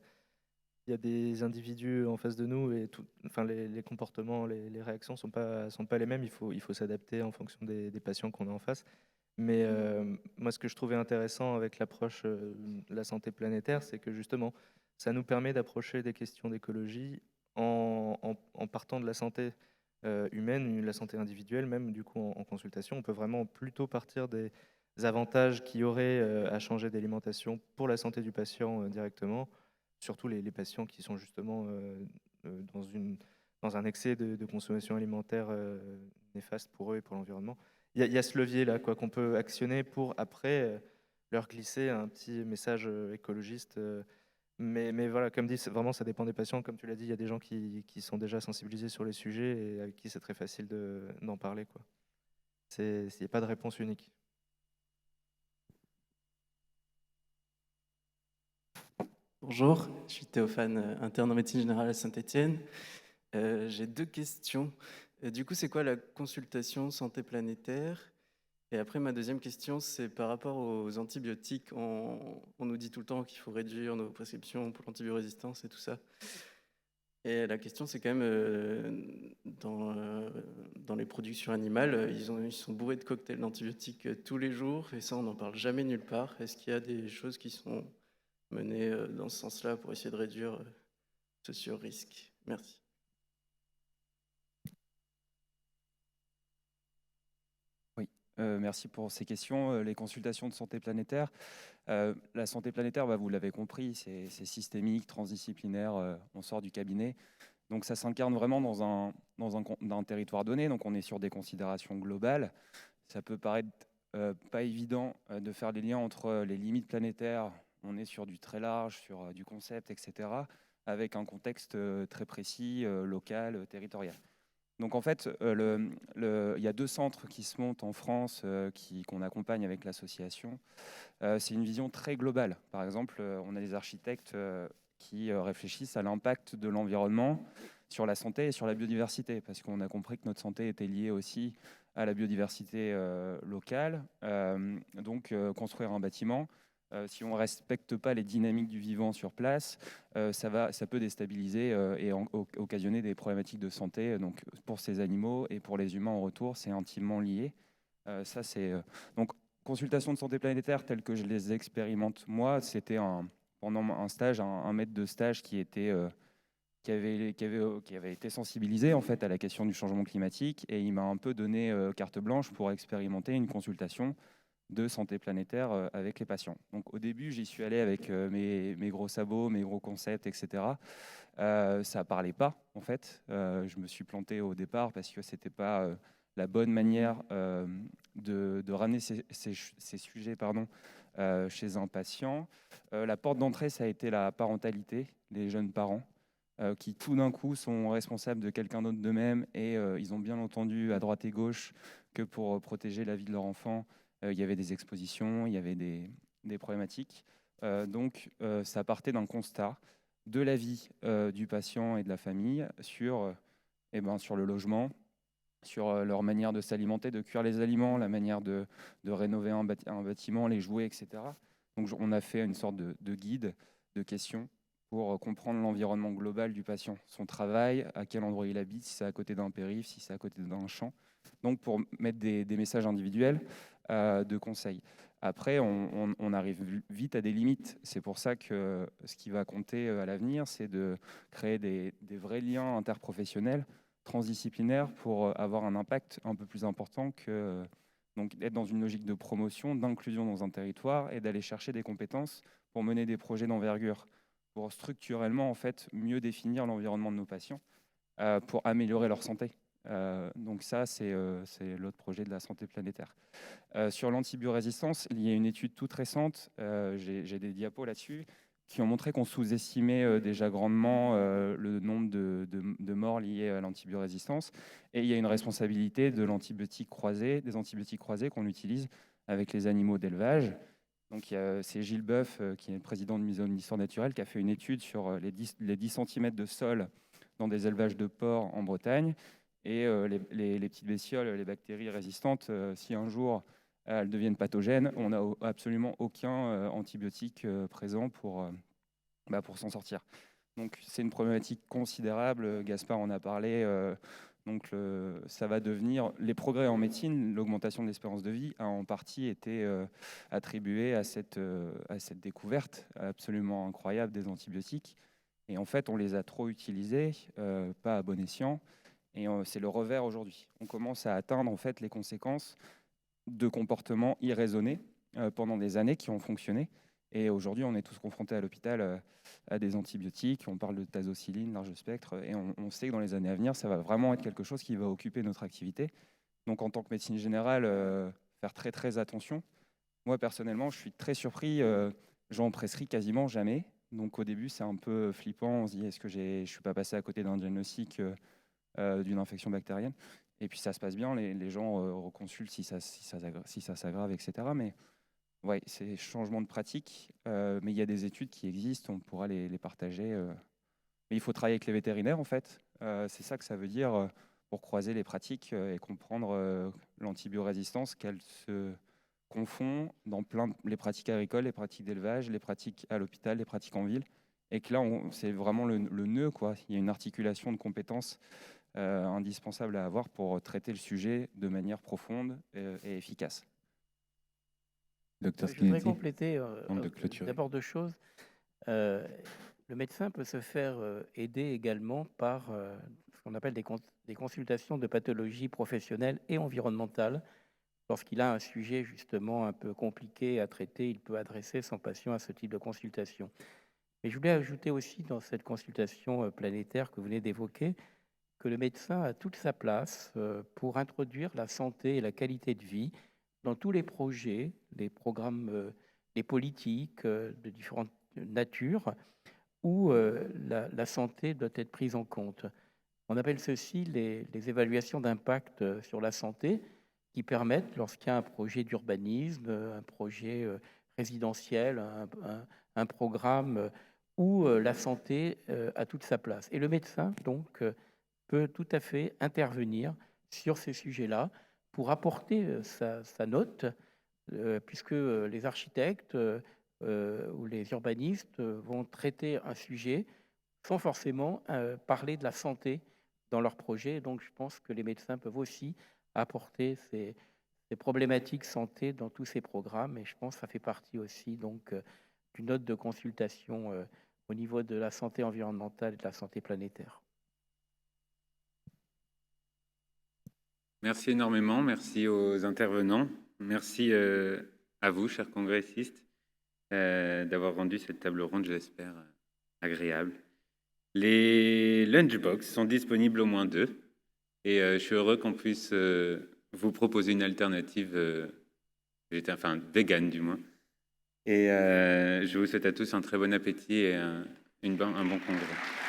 [SPEAKER 6] y a des individus en face de nous et enfin les comportements, les réactions sont pas les mêmes. Il faut s'adapter en fonction des patients qu'on a en face. Mais moi, ce que je trouvais intéressant avec l'approche de la santé planétaire, c'est que justement, ça nous permet d'approcher des questions d'écologie en partant de la santé humaine, la santé individuelle, même du coup en consultation. On peut vraiment plutôt partir des avantages qu'il y aurait à changer d'alimentation pour la santé du patient directement, surtout les patients qui sont justement dans un excès de consommation alimentaire néfaste pour eux et pour l'environnement. Il y a ce levier-là qu'on peut actionner pour après leur glisser un petit message écologiste. Mais voilà, comme dit, vraiment, ça dépend des patients. Comme tu l'as dit, il y a des gens qui sont déjà sensibilisés sur les sujets et avec qui c'est très facile d'en parler, quoi. Il n'y a pas de réponse unique.
[SPEAKER 10] Bonjour, je suis Théophane, interne en médecine générale à Saint-Étienne. J'ai deux questions. Du coup, c'est quoi la consultation santé planétaire? Et après, ma deuxième question, c'est par rapport aux antibiotiques. On nous dit tout le temps qu'il faut réduire nos prescriptions pour l'antibiorésistance et tout ça. Et la question, c'est quand même, dans les productions animales, ils sont bourrés de cocktails d'antibiotiques tous les jours, et ça, on n'en parle jamais nulle part. Est-ce qu'il y a des choses qui sont menées dans ce sens-là pour essayer de réduire ce sur-risque? Merci.
[SPEAKER 2] Merci pour ces questions. Les consultations de santé planétaire. La santé planétaire, vous l'avez compris, c'est systémique, transdisciplinaire, on sort du cabinet. Donc ça s'incarne vraiment dans un territoire donné, donc on est sur des considérations globales. Ça peut paraître pas évident de faire des liens entre les limites planétaires, on est sur du très large, sur du concept, etc., avec un contexte très précis, local, territorial. Donc en fait, il y a 2 centres qui se montent en France, qu'on accompagne avec l'association. C'est une vision très globale. Par exemple, on a des architectes qui réfléchissent à l'impact de l'environnement sur la santé et sur la biodiversité, parce qu'on a compris que notre santé était liée aussi à la biodiversité locale. Donc construire un bâtiment, Si on ne respecte pas les dynamiques du vivant sur place, ça peut déstabiliser et occasionner des problématiques de santé. Donc, pour ces animaux et pour les humains en retour, c'est intimement lié. Donc, consultation de santé planétaire telles que je les expérimente moi, c'était pendant un stage, un maître de stage qui avait été sensibilisé en fait à la question du changement climatique, et il m'a un peu donné carte blanche pour expérimenter une consultation de santé planétaire avec les patients. Donc au début, j'y suis allé avec mes gros sabots, mes gros concepts, etc. Ça parlait pas en fait. Je me suis planté au départ parce que c'était pas la bonne manière de ramener ces sujets chez un patient. La porte d'entrée, ça a été la parentalité, les jeunes parents qui tout d'un coup sont responsables de quelqu'un d'autre d'eux-mêmes, et ils ont bien entendu à droite et gauche que pour protéger la vie de leur enfant, il y avait des expositions, il y avait des problématiques. Donc ça partait d'un constat de la vie du patient et de la famille sur le logement, sur leur manière de s'alimenter, de cuire les aliments, la manière de rénover un bâtiment, les jouets, etc. Donc on a fait une sorte de guide de questions pour comprendre l'environnement global du patient, son travail, à quel endroit il habite, si c'est à côté d'un périph', si c'est à côté d'un champ. Donc pour mettre des messages individuels de conseils. Après, on arrive vite à des limites. C'est pour ça que ce qui va compter à l'avenir, c'est de créer des vrais liens interprofessionnels, transdisciplinaires, pour avoir un impact un peu plus important que donc être dans une logique de promotion, d'inclusion dans un territoire, et d'aller chercher des compétences pour mener des projets d'envergure, pour structurellement en fait mieux définir l'environnement de nos patients, pour améliorer leur santé. Donc ça, c'est l'autre projet de la santé planétaire. Sur l'antibiorésistance, il y a une étude toute récente, j'ai des diapos là-dessus, qui ont montré qu'on sous-estimait déjà grandement le nombre de morts liés à l'antibiorésistance. Et il y a une responsabilité des antibiotiques croisés qu'on utilise avec les animaux d'élevage. Donc c'est Gilles Boeuf, qui est le président de Muséum d'histoire naturelle, qui a fait une étude sur les 10 cm de sol dans des élevages de porcs en Bretagne. Et les petites bestioles, les bactéries résistantes, si un jour elles deviennent pathogènes, on n'a absolument aucun antibiotique présent pour s'en sortir. Donc c'est une problématique considérable, Gaspard en a parlé. Donc ça va devenir, les progrès en médecine, l'augmentation de l'espérance de vie a en partie été attribuée à cette découverte absolument incroyable des antibiotiques. Et en fait, on les a trop utilisés, pas à bon escient. Et c'est le revers aujourd'hui. On commence à atteindre en fait les conséquences de comportements irraisonnés pendant des années qui ont fonctionné. Et aujourd'hui, on est tous confrontés à l'hôpital à des antibiotiques. On parle de tazocilline, large spectre. Et on sait que dans les années à venir, ça va vraiment être quelque chose qui va occuper notre activité. Donc en tant que médecine générale, faire très très attention. Moi personnellement, je suis très surpris. J'en prescris quasiment jamais. Donc au début, c'est un peu flippant. On se dit, est-ce que je ne suis pas passé à côté d'un diagnostic d'une infection bactérienne? Et puis ça se passe bien, les gens reconsultent si ça s'aggrave, etc. Mais ouais, c'est changement de pratique, mais il y a des études qui existent, on pourra les partager. Mais il faut travailler avec les vétérinaires, en fait. C'est ça que ça veut dire pour croiser les pratiques et comprendre l'antibiorésistance, qu'elle se confond dans les pratiques agricoles, les pratiques d'élevage, les pratiques à l'hôpital, les pratiques en ville. Et que là, c'est vraiment le nœud, quoi. Il y a une articulation de compétences indispensable à avoir pour traiter le sujet de manière profonde et efficace.
[SPEAKER 4] Je voudrais compléter d'abord deux choses. Le médecin peut se faire aider également par ce qu'on appelle des consultations de pathologie professionnelle et environnementale. Lorsqu'il a un sujet justement un peu compliqué à traiter, il peut adresser son patient à ce type de consultation. Mais je voulais ajouter aussi dans cette consultation planétaire que vous venez d'évoquer que le médecin a toute sa place pour introduire la santé et la qualité de vie dans tous les projets, les programmes, les politiques de différentes natures où la santé doit être prise en compte. On appelle ceci les évaluations d'impact sur la santé qui permettent, lorsqu'il y a un projet d'urbanisme, un projet résidentiel, un programme où la santé a toute sa place. Et le médecin, donc, peut tout à fait intervenir sur ces sujets-là pour apporter sa note, puisque les architectes ou les urbanistes vont traiter un sujet sans forcément parler de la santé dans leur projet. Donc, je pense que les médecins peuvent aussi apporter ces problématiques santé dans tous ces programmes. Et je pense que ça fait partie aussi donc d'une note de consultation au niveau de la santé environnementale et de la santé planétaire.
[SPEAKER 1] Merci énormément, merci aux intervenants, merci à vous, chers congressistes, d'avoir rendu cette table ronde, je l'espère, agréable. Les lunchbox sont disponibles au moins 2, et je suis heureux qu'on puisse vous proposer une alternative, végane du moins. Et je vous souhaite à tous un très bon appétit et un bon congrès.